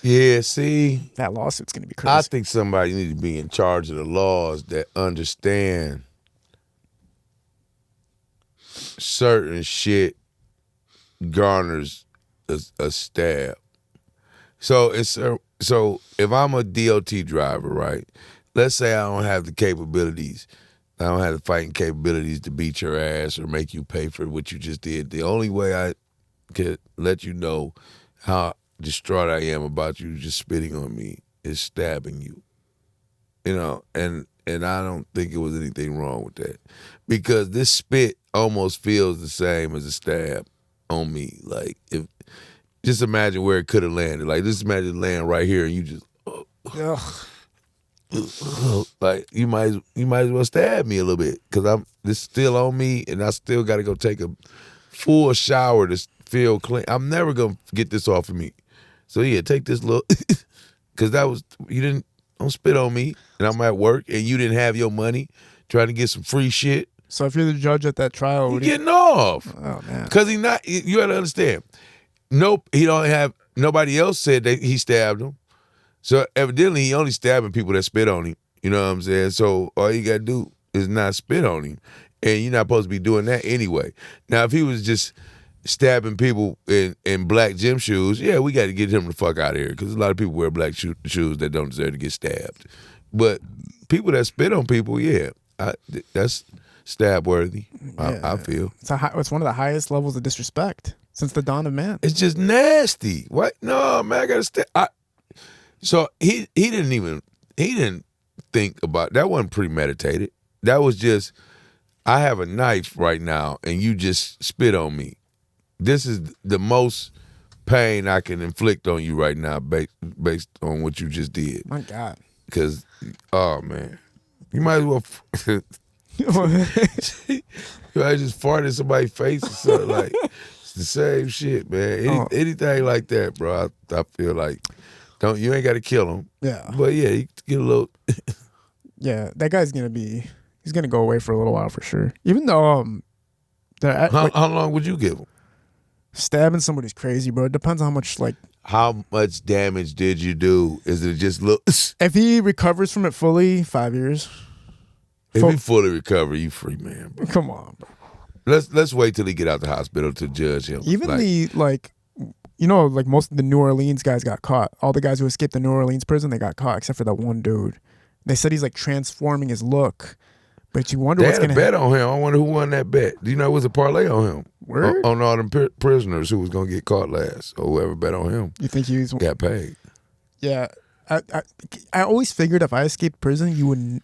Yeah, see, that lawsuit's gonna be crazy. I think somebody needs to be in charge of the laws that understand certain shit garners a stab. So if I'm a DOT driver, right? Let's say I don't have the capabilities. I don't have the fighting capabilities to beat your ass or make you pay for what you just did. The only way I could let you know how distraught I am about you just spitting on me is stabbing you. You know, and I don't think it was anything wrong with that. Because this spit almost feels the same as a stab on me. Like, just imagine where it could have landed. Like, just imagine it land right here and you just like you might as well stab me a little bit because this still on me and I still got to go take a full shower to feel clean. I'm never gonna get this off of me. So yeah, take this little because don't spit on me and I'm at work and you didn't have your money trying to get some free shit. So if you're the judge at that trial, you're getting off. Oh man, because you got to understand. Nope, he don't have nobody else said that he stabbed him. So evidently he only stabbing people that spit on him. You know what I'm saying? So all you gotta do is not spit on him. And you're not supposed to be doing that anyway. Now if he was just stabbing people in black gym shoes, yeah, we got to get him the fuck out of here because a lot of people wear black shoes that don't deserve to get stabbed. But people that spit on people, yeah, that's stab worthy. Yeah. I feel it's one of the highest levels of disrespect since the dawn of man. It's just nasty. What? No, man, I gotta stab. So he didn't think about that. Wasn't premeditated. That was just, I have a knife right now and you just spit on me. This is the most pain I can inflict on you right now based on what you just did. My God. Because, oh, man. You might as well you might just fart in somebody's face or something. Like, it's the same shit, man. Anything like that, bro, I feel like, you ain't got to kill him. Yeah. But, yeah, you get a little... Yeah, that guy's going to he's going to go away for a little while for sure. Even though... How long would you give him? Stabbing somebody's crazy, bro. It depends on how much, like... How much damage did you do? Is it just If he recovers from it fully, 5 years. If he fully recover, you free man, bro. Come on, bro. Let's wait till he get out the hospital to judge him. Even most of the New Orleans guys got caught. All the guys who escaped the New Orleans prison, they got caught, except for that one dude. They said he's like transforming his look But you wonder They what's had going a to bet on him. I wonder who won that bet. Do you know it was a parlay on him? Word? On all them prisoners who was going to get caught last, or whoever bet on him. You think he was... Got paid. Yeah. I always figured if I escaped prison,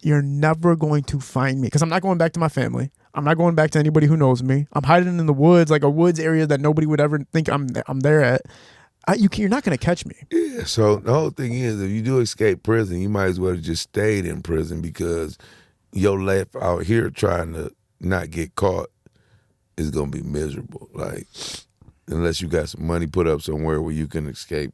you're never going to find me, because I'm not going back to my family. I'm not going back to anybody who knows me. I'm hiding in the woods, like a woods area that nobody would ever think I'm there at. You're not going to catch me. Yeah, so the whole thing is, if you do escape prison, you might as well have just stayed in prison, because your life out here trying to not get caught is going to be miserable. Like, unless you got some money put up somewhere where you can escape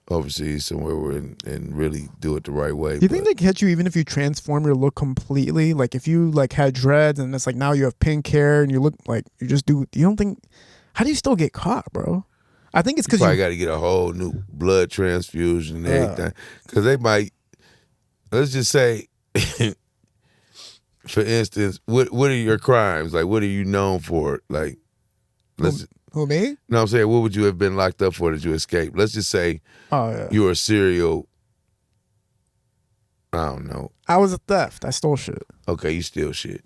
overseas somewhere and really do it the right way. Do you think they catch you even if you transform your look completely? Like if you like had dreads and it's like now you have pink hair and you look like you just do. You don't think? How do you still get caught, bro? I think it's because you probably got to get a whole new blood transfusion and everything. Because they might, let's just say, for instance, what are your crimes? Like, what are you known for? Like, who, me? No, I'm saying, what would you have been locked up for that you escaped? Let's just say you were a serial, I don't know. I was a theft. I stole shit. Okay, you steal shit.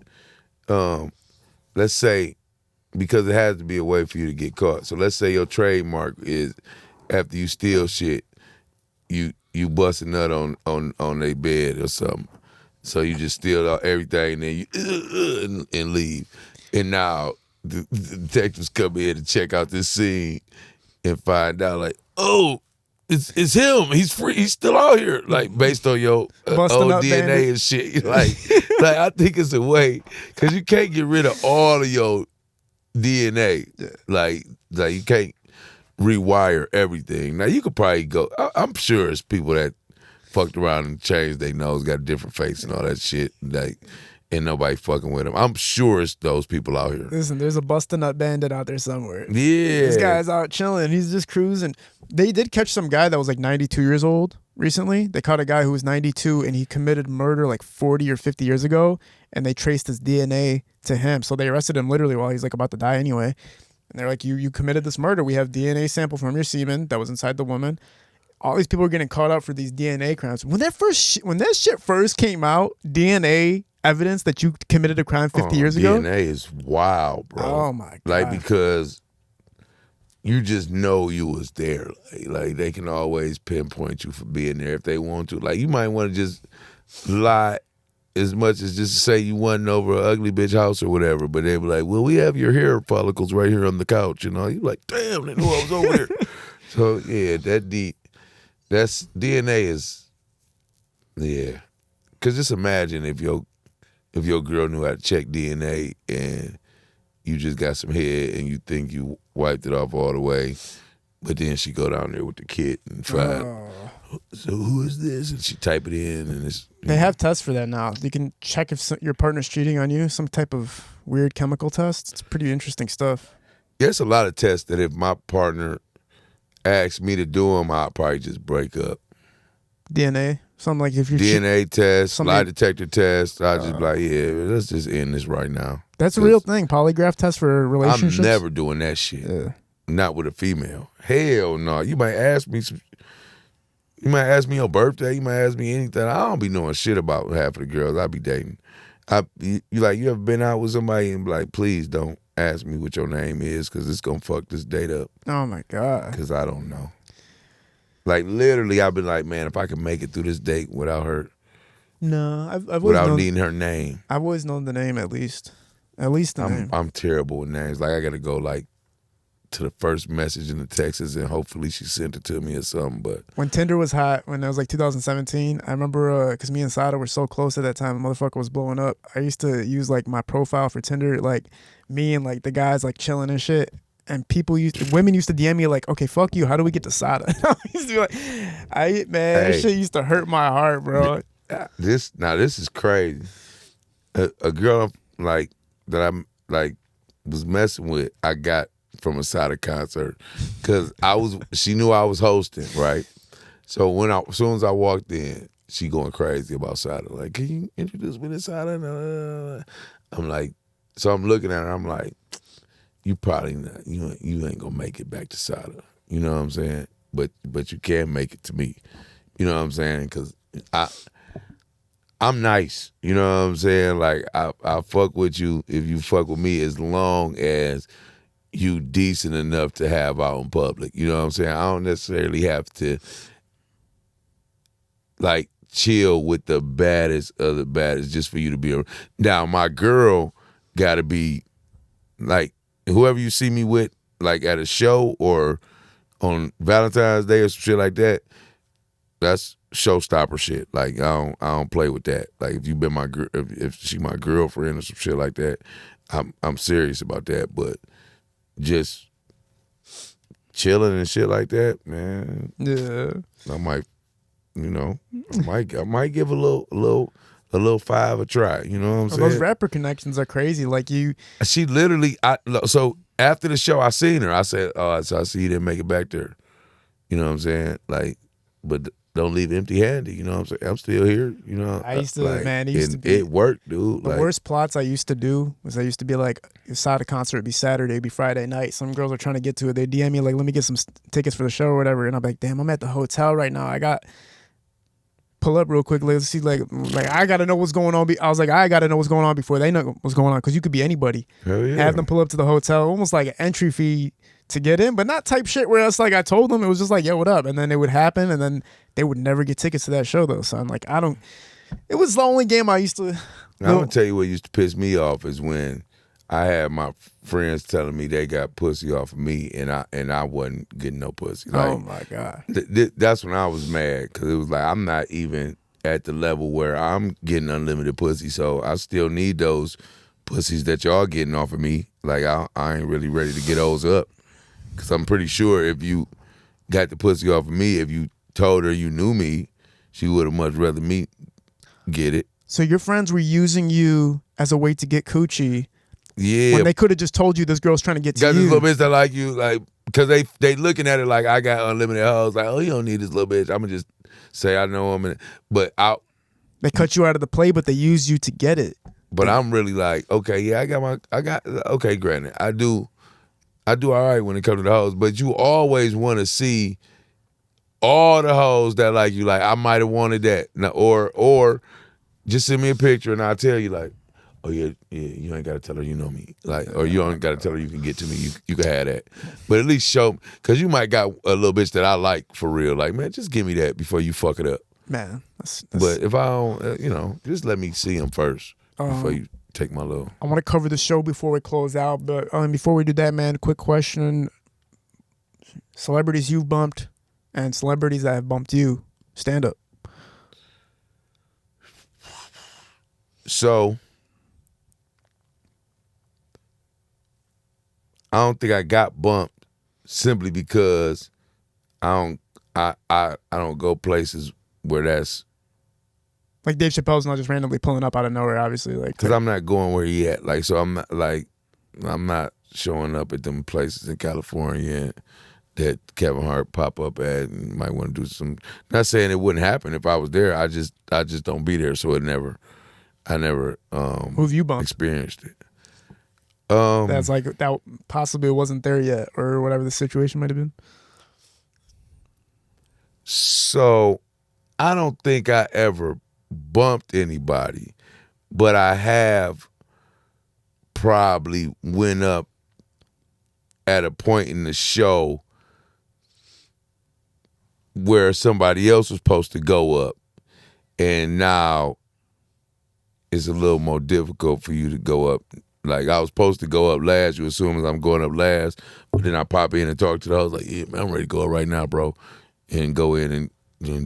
Let's say, because it has to be a way for you to get caught. So let's say your trademark is, after you steal shit, you bust a nut on their bed or something. So you just steal everything and then you and leave. And now the detectives come in to check out this scene and find out like, oh, it's him. He's free. He's still out here. Like based on your old DNA and shit. Like I think it's a way, because you can't get rid of all of your DNA. Yeah. Like you can't rewire everything. Now you could probably go. I'm sure it's people that fucked around and changed their nose, got a different face and all that shit. Like, and nobody fucking with them. I'm sure it's those people out here. Listen, there's a bust a nut bandit out there somewhere. Yeah. This guy's out chilling. He's just cruising. They did catch some guy that was like 92 years old recently. They caught a guy who was 92 and he committed murder like 40 or 50 years ago, and they traced his DNA to him. So they arrested him literally while he's like about to die anyway. And they're like, you committed this murder. We have DNA sample from your semen that was inside the woman. All these people are getting caught up for these DNA crimes. When that shit first came out, DNA evidence that you committed a crime 50 years ago. DNA is wild, bro. Oh my God. Like, because you just know you was there. Like they can always pinpoint you for being there if they want to. Like you might want to just lie as much as just say you wasn't over an ugly bitch house or whatever, but they be like, well, we have your hair follicles right here on the couch, you know. You like, damn, they knew I was over there. So yeah, that's DNA is, yeah. Cause just imagine if your girl knew how to check DNA and you just got some head and you think you wiped it off all the way, but then she go down there with the kit and find, so who is this? And she type it in and it's. They have tests for that now. You can check if your partner's cheating on you, some type of weird chemical test. It's pretty interesting stuff. There's a lot of tests that if my partner asked me to do them, I'd probably just break up. DNA? Something like if you're DNA test, lie detector test. I just be like, yeah, let's just end this right now. That's a real thing. Polygraph test for relationships. I'm never doing that shit. Yeah. Not with a female. Hell no. You might ask me your birthday. You might ask me anything. I don't be knowing shit about half of the girls I be dating. You ever been out with somebody and be like, please don't ask me what your name is because it's gonna fuck this date up. Oh my God. Because I don't know. Like literally, I've been like, man, if I can make it through this date without her. No, I've without needing her name. I've always known the name at least. At least the name. I'm terrible with names. Like I gotta go like to the first message in the Texas and hopefully she sent it to me or something. But when Tinder was hot, when it was like 2017, I remember because me and Sada were so close at that time, the motherfucker was blowing up. I used to use like my profile for Tinder, like me and like the guys like chilling and shit. And women used to DM me like, okay, fuck you. How do we get to Sada? I used to be like, that shit used to hurt my heart, bro. This is crazy. A girl like that I'm like was messing with, I got from a Sada concert because she knew I was hosting, right? So as soon as I walked in, she going crazy about Sada. Like, can you introduce me to Sada? I'm like, so I'm looking at her. I'm like, you probably not. You ain't gonna make it back to Sada. You know what I'm saying? But you can make it to me. You know what I'm saying? Because I'm nice. You know what I'm saying? Like I fuck with you if you fuck with me as long as you decent enough to have out in public. You know what I'm saying? I don't necessarily have to like chill with the baddest of the baddest just for you to be around. Now my girl gotta be like whoever you see me with, like at a show or on Valentine's Day or some shit like that, that's showstopper shit. Like I don't play with that. Like if you been my girl, if she my girlfriend or some shit like that, I'm serious about that. But just chilling and shit like that, man. Yeah. I might, I might give a little five a try. You know what I'm saying? Those rapper connections are crazy. Like you, She literally, so after the show, I seen her. I said, "Oh, so I see you didn't make it back there." You know what I'm saying? Like, but don't leave empty-handed. You know what I'm saying? I'm still here. You know, I used to, like, man. It used to be. It worked, dude. The worst plots I used to do was I used to be like, inside the concert would be Saturday, it'd be Friday night. Some girls are trying to get to it. They DM me like, let me get some tickets for the show or whatever. And I'm like, damn, I'm at the hotel right now. Pull up real quick. Let's see, like I gotta know what's going on. I was like, I gotta know what's going on before they know what's going on, because you could be anybody. Hell yeah. Have them pull up to the hotel, almost like an entry fee to get in, but not type shit where it's like I told them. It was just like, yo, what up? And then it would happen, and then they would never get tickets to that show though. So I'm like, it was the only game I used to. Now, I'm gonna tell you what used to piss me off is when I had my friends telling me they got pussy off of me, and I wasn't getting no pussy. Like, oh my god, that's when I was mad, because it was like I'm not even at the level where I'm getting unlimited pussy, so I still need those pussies that y'all getting off of me. Like I ain't really ready to get those up, because I'm pretty sure if you got the pussy off of me, if you told her you knew me, she would have much rather me get it. So your friends were using you as a way to get coochie. Yeah, when they could have just told you this girl's trying to get to got you. this little bitch that like you, like, because they looking at it like I got unlimited hoes. Like, oh, you don't need this little bitch. I'm gonna just say I know him, but they cut you out of the play, but they used you to get it. But I'm really like, okay, yeah, okay, granted, I do all right when it comes to the hoes, but you always want to see all the hoes that like you. Like, I might have wanted that, now, or just send me a picture and I'll tell you, like, oh yeah, you ain't gotta tell her you know me, like, or you don't gotta tell her you can get to me. You can have that, but at least show me, because you might got a little bitch that I like for real. Like, man, just give me that before you fuck it up, man. But if I don't, just let me see them first before you take my little. I want to cover the show before we close out, but before we do that, man, quick question: celebrities you've bumped and celebrities that have bumped you. Stand up. So I don't think I got bumped simply because I don't go places where that's like Dave Chappelle's not just randomly pulling up out of nowhere, obviously. Like, because I'm not going where he at. Like, so I'm not showing up at them places in California that Kevin Hart pop up at and might want to do some. Not saying it wouldn't happen if I was there. I just don't be there, so I never who have you bumped? Experienced it. That's like that possibly wasn't there yet, or whatever the situation might have been. So I don't think I ever bumped anybody, but I have probably went up at a point in the show where somebody else was supposed to go up, and now it's a little more difficult for you to go up. Like, I was supposed to go up last. You assume I'm going up last, but then I pop in and talk to the host like, yeah, man, I'm ready to go up right now, bro, and go in and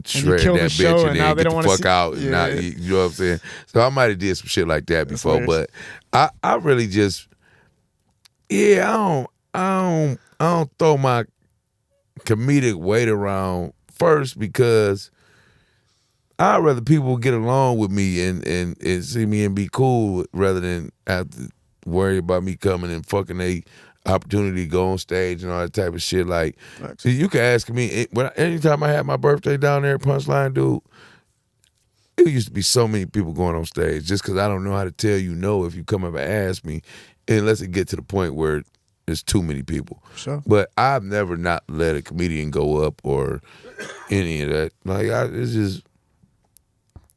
shred that bitch and then get the fuck out. Yeah. And not, you know what I'm saying? So I might have did some shit like that before, but I really just, I don't throw my comedic weight around first, because I'd rather people get along with me and see me and be cool rather than have to worry about me coming and fucking a opportunity to go on stage and all that type of shit. Like, see, you can ask me, anytime I had my birthday down there at Punchline, dude, it used to be so many people going on stage just because I don't know how to tell you no if you come up and ask me, unless it get to the point where there's too many people. Sure. But I've never not let a comedian go up or any of that. Like, it's just,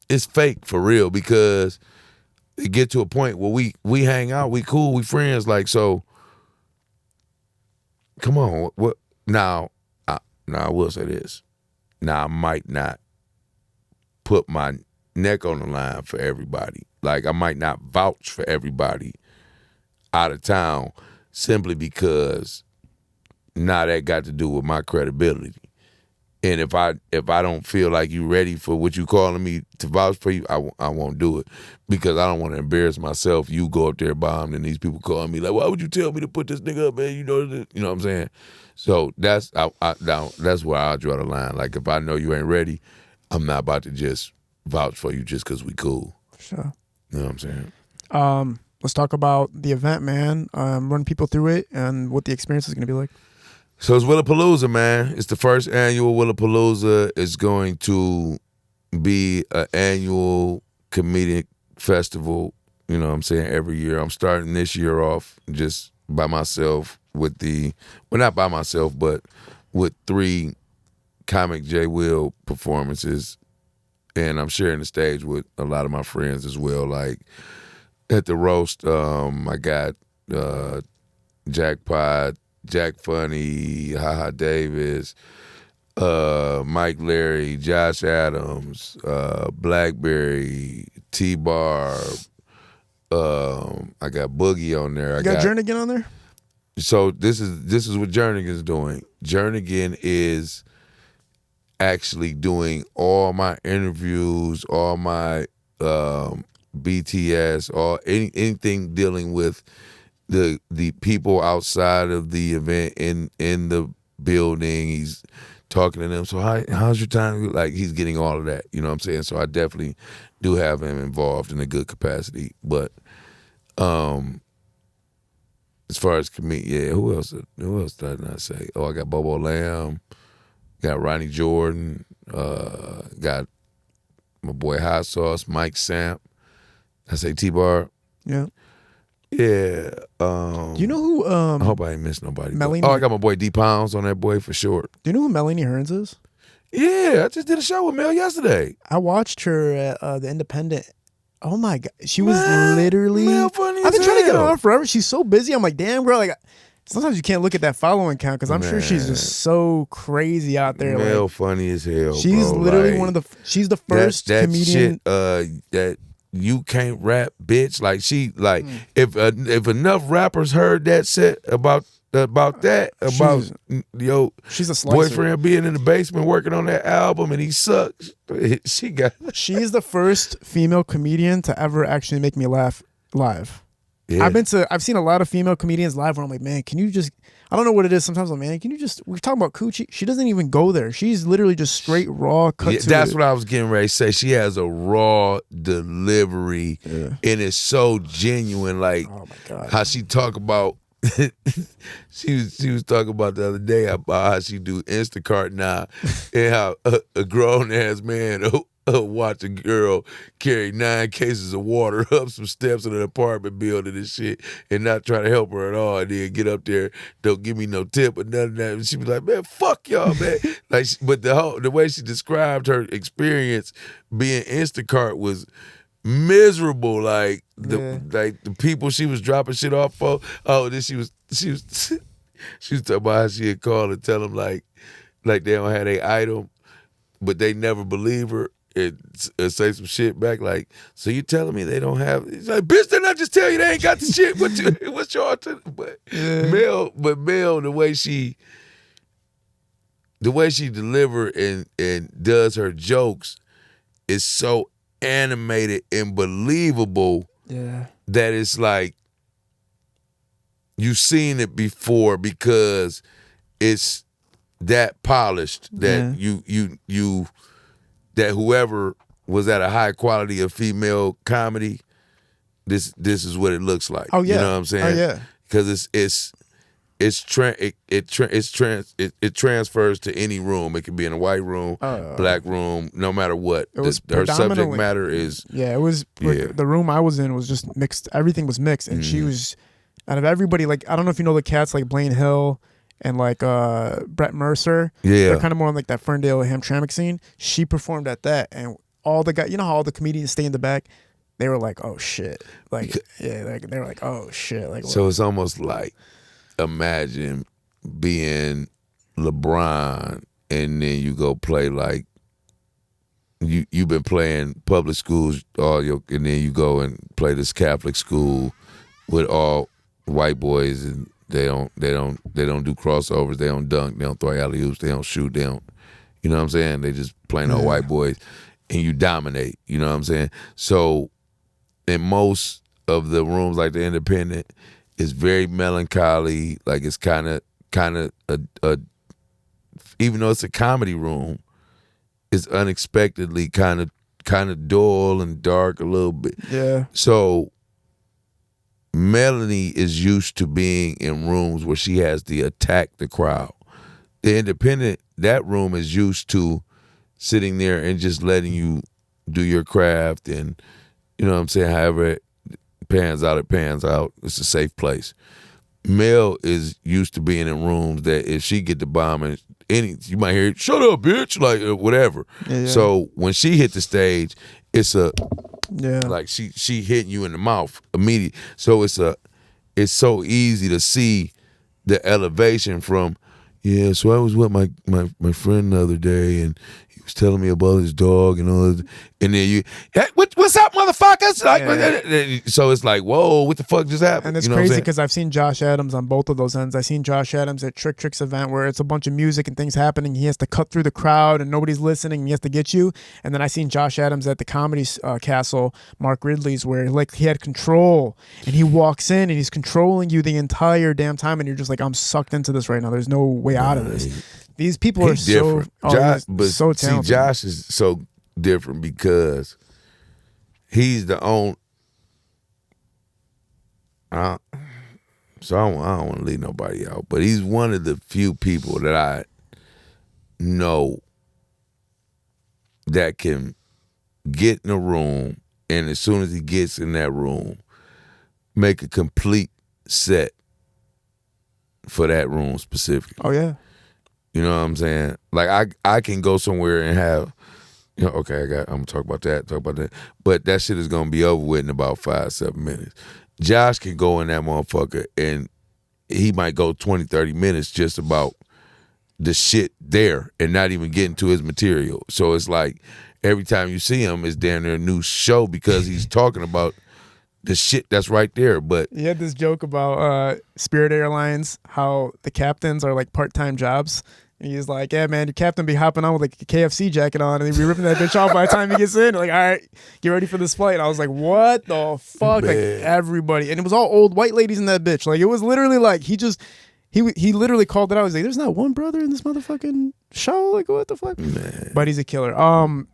it's fake for real because it get to a point where we hang out, we cool, we friends. Like, so, come on. What now? I will say this. Now, I might not put my neck on the line for everybody. Like, I might not vouch for everybody out of town simply because now that got to do with my credibility. And if I don't feel like you ready for what you calling me to vouch for you, I won't do it because I don't want to embarrass myself. You go up there bombed and these people calling me like, why would you tell me to put this nigga up, man? You know what I'm saying? So that's where I draw the line. Like if I know you ain't ready, I'm not about to just vouch for you just because we cool. Sure. You know what I'm saying? Let's talk about the event, man. Run people through it and what the experience is going to be like. So it's Willapalooza, man. It's the first annual Willapalooza. It's going to be an annual comedic festival, you know what I'm saying, every year. I'm starting this year off just by myself with not by myself, but with 3 Comic J. Will performances. And I'm sharing the stage with a lot of my friends as well. Like at the roast, I got Jackpot, Jack Funny, HaHa Davis, Mike Larry, Josh Adams, Blackberry, T-Bar. I got Boogie on there. You got Jernigan on there? So this is what Jernigan's doing. Jernigan is actually doing all my interviews, all my BTS, anything dealing with the people outside of the event in the building. He's talking to them. So how's your time? Like he's getting all of that. You know what I'm saying? So I definitely do have him involved in a good capacity. But as far as who else did I not say? Oh, I got Bobo Lamb, got Ronnie Jordan, got my boy Hot Sauce, Mike Samp. I say T-Bar. Yeah. Yeah. You know who? I hope I ain't missed nobody. Melanie, I got my boy D Pounds on that boy for sure. Do you know who Melanie Hearns is? Yeah, I just did a show with Mel yesterday. I watched her at the Independent. Oh my god, she was literally. Mel funny I've been as trying to get her hell. on forever. She's so busy. I'm like, damn, bro. Like, sometimes you can't look at that following count because I'm sure she's just so crazy out there. Mel like, funny as hell. She's bro. literally like, one of the. She's the first that comedian. Shit, that you can't rap, bitch. Like she, like if enough rappers heard that set about she's a slicer. boyfriend being in the basement working on that album and he sucks. She's the first female comedian to ever actually make me laugh live. Yeah. I've seen a lot of female comedians live where I'm like, man, can you just, I don't know what it is. Sometimes I'm like, man, can you just, we're talking about coochie. She doesn't even go there. She's literally just straight raw cut to that's it. what I was getting ready to say. She has a raw delivery and it's so genuine. Like oh my God. how she talk about, she was talking about the other day about how she do Instacart now and how a grown ass man watch a girl carry 9 cases of water up some steps in an apartment building and shit and not try to help her at all and then get up there, don't give me no tip or none of that. And she be like, man, fuck y'all, man. Like, but the way she described her experience being Instacart was miserable. Like the people she was dropping shit off for. Oh, then she was talking about how she had called and tell them like they don't have their item, but they never believe her and say some shit back like, so you telling me they don't have? It's like, bitch, didn't I just tell you they ain't got the shit? What's your alternative? But Mel, the way she deliver and does her jokes is so animated and believable that it's like you've seen it before because it's that polished that you that whoever was at a high quality of female comedy, this is what it looks like. Oh yeah, you know what I'm saying? Oh yeah, because it transfers to any room. It could be in a white room, black room, no matter what. Her subject matter is it was the room I was in was just mixed. Everything was mixed, and she was out of everybody. Like, I don't know if you know the cats like Blaine Hill and like Brett Mercer. Yeah, they're kind of more on like that Ferndale Hamtramck scene. She performed at that, and all the guys, you know how all the comedians stay in the back? They were like, oh shit. Like, yeah, like they were like, oh shit. Like, so it's almost like, imagine being LeBron and then you go play like, you've been playing public schools and then you go and play this Catholic school with all white boys, and they don't do crossovers, they don't dunk, they don't throw alley-oops, they don't shoot, they don't, you know what I'm saying? They just plain old white boys, and you dominate, you know what I'm saying? So in most of the rooms, like the Independent, it's very melancholy, like it's kind of a even though it's a comedy room, it's unexpectedly kind of dull and dark a little bit. Yeah. So Melanie is used to being in rooms where she has to attack the crowd. The Independent, that room is used to sitting there and just letting you do your craft, and you know what I'm saying, however it pans out, it pans out. It's a safe place. Mel is used to being in rooms that if she get the bomb and you might hear, shut up, bitch, like whatever. Yeah. So when she hit the stage, it's like she hitting you in the mouth immediately. So it's so easy to see the elevation from, yeah, so I was with my friend the other day and he was telling me about his dog and all that. And then you, hey, what's up, motherfuckers? Like, so it's like, whoa, what the fuck just happened? And it's crazy because I've seen Josh Adams on both of those ends. I've seen Josh Adams at Trick Trick's event where it's a bunch of music and things happening. He has to cut through the crowd and nobody's listening. And he has to get you. And then I seen Josh Adams at the Comedy Castle, Mark Ridley's, where like he had control and he walks in and he's controlling you the entire damn time. And you're just like, I'm sucked into this right now. There's no way out of this. These people are different. So talented. See, Josh is so different because he's the only. So I don't want to leave nobody out, but he's one of the few people that I know that can get in a room, and as soon as he gets in that room, make a complete set for that room specifically. Oh yeah. You know what I'm saying? Like I can go somewhere and have, you know, okay, I'm gonna talk about that, but that shit is gonna be over with in about 5-7 minutes. Josh can go in that motherfucker and he might go 20-30 minutes just about the shit there and not even getting to his material. So it's like every time you see him, it's damn near a new show because he's talking about the shit that's right there. But he had this joke about Spirit Airlines, how the captains are like part-time jobs. And he's like, yeah, man, your captain be hopping on with like a KFC jacket on and he'd be ripping that bitch off by the time he gets in. Like, all right, get ready for this flight. And I was like, what the fuck? Man. Like, everybody. And it was all old white ladies in that bitch. Like, it was literally like, he literally called it out. He's like, there's not one brother in this motherfucking show. Like, what the fuck? Man. But he's a killer. Man,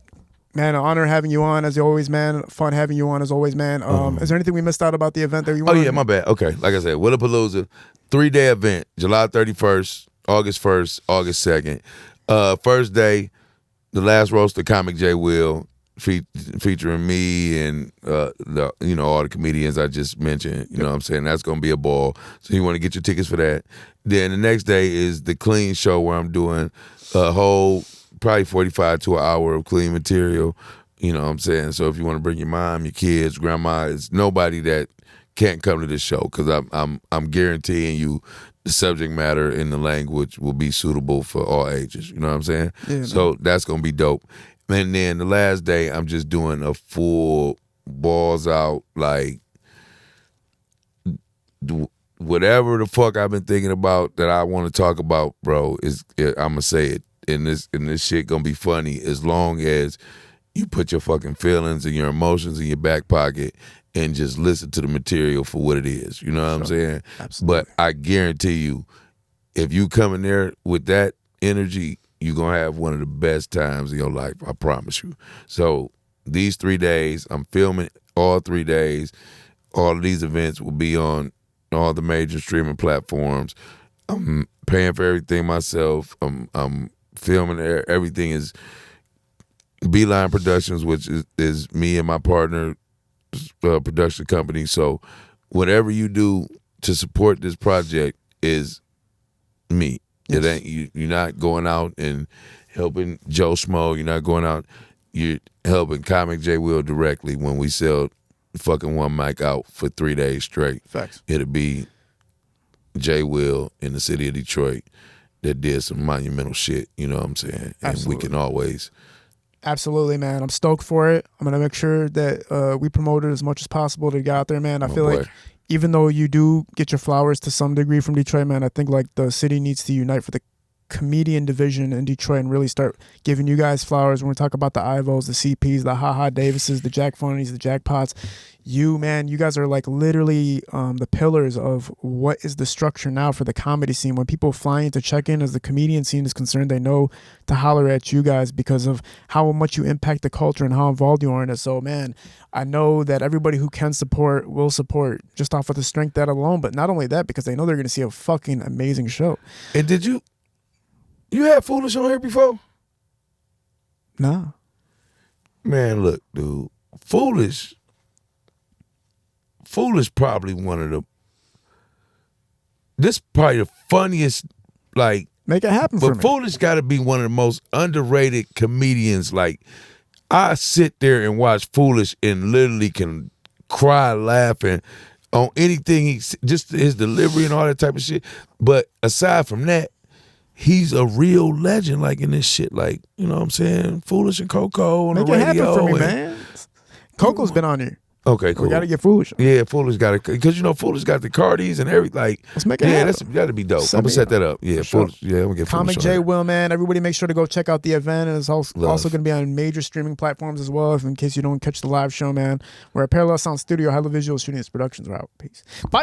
an honor having you on as always, man. Fun having you on as always, man. Is there anything we missed out about the event that you want? Oh, yeah, my bad. Okay, like I said, Willapalooza, 3-day event, July 31st, August 1st, August 2nd. First day, the last roast of Comic J Will, featuring me and all the comedians I just mentioned. You know what I'm saying? That's gonna be a ball. So you want to get your tickets for that. Then the next day is the clean show where I'm doing a whole probably 45 to an hour of clean material. You know what I'm saying? So if you want to bring your mom, your kids, grandma, it's nobody that can't come to this show because I'm guaranteeing you the subject matter and the language will be suitable for all ages. You know what I'm saying? Yeah, so that's going to be dope. And then the last day, I'm just doing a full balls out, like, whatever the fuck I've been thinking about that I want to talk about, bro, I'm going to say it. And this shit going to be funny as long as you put your fucking feelings and your emotions in your back pocket and just listen to the material for what it is. You know what I'm saying? Absolutely. But I guarantee you, if you come in there with that energy, you're going to have one of the best times in your life. I promise you. So these 3 days, I'm filming all 3 days. All of these events will be on all the major streaming platforms. I'm paying for everything myself. I'm filming everything is Beeline Productions, which is me and my partner, production company. So whatever you do to support this project is me. Yes. It ain't you're not going out and helping Joe Schmo. You're not going out. you're helping Comic J Will directly when we sell fucking one mic out for 3 days straight. Facts. It'll be J Will in the city of Detroit that did some monumental shit, you know what I'm saying? And Absolutely. we can always. Absolutely, man. I'm stoked for it. I'm going to make sure that we promote it as much as possible to get out there, man. I feel like even though you do get your flowers to some degree from Detroit, man, I think like the city needs to unite for the comedian division in Detroit and really start giving you guys flowers when we talk about the Ivos, the CPs, the Ha Ha Davises, the Jack Funnies, the Jackpots. You, man, you guys are like literally the pillars of what is the structure now for the comedy scene. When people fly in to check in as the comedian scene is concerned, they know to holler at you guys because of how much you impact the culture and how involved you are in it. So, man, I know that everybody who can support will support just off of the strength that alone. But not only that, because they know they're going to see a fucking amazing show. And did you had Foolish on here before? Nah. Man, look, dude. Foolish probably one of the, this probably the funniest, like. Make it happen for me. But Foolish got to be one of the most underrated comedians. Like, I sit there and watch Foolish and literally can cry laughing on anything, just his delivery and all that type of shit. But aside from that, he's a real legend, like in this shit, like, you know what I'm saying? Foolish and Coco on Make the it radio. happen for me, man. Coco's been on here. Okay, cool. We gotta get Foolish. Yeah, Foolish got it, because you know Foolish got the Cardis and everything. Like, let's make it happen. That's gotta be dope. I'm gonna set that up. Yeah, Foolish. Yeah, I'm gonna get Comic Foolish J on Will, man. Everybody, make sure to go check out the event. It's also gonna be on major streaming platforms as well. In case you don't catch the live show, man. We're at Parallel Sound Studio, Hello Visual Studios Productions. We're out. Peace. Bye.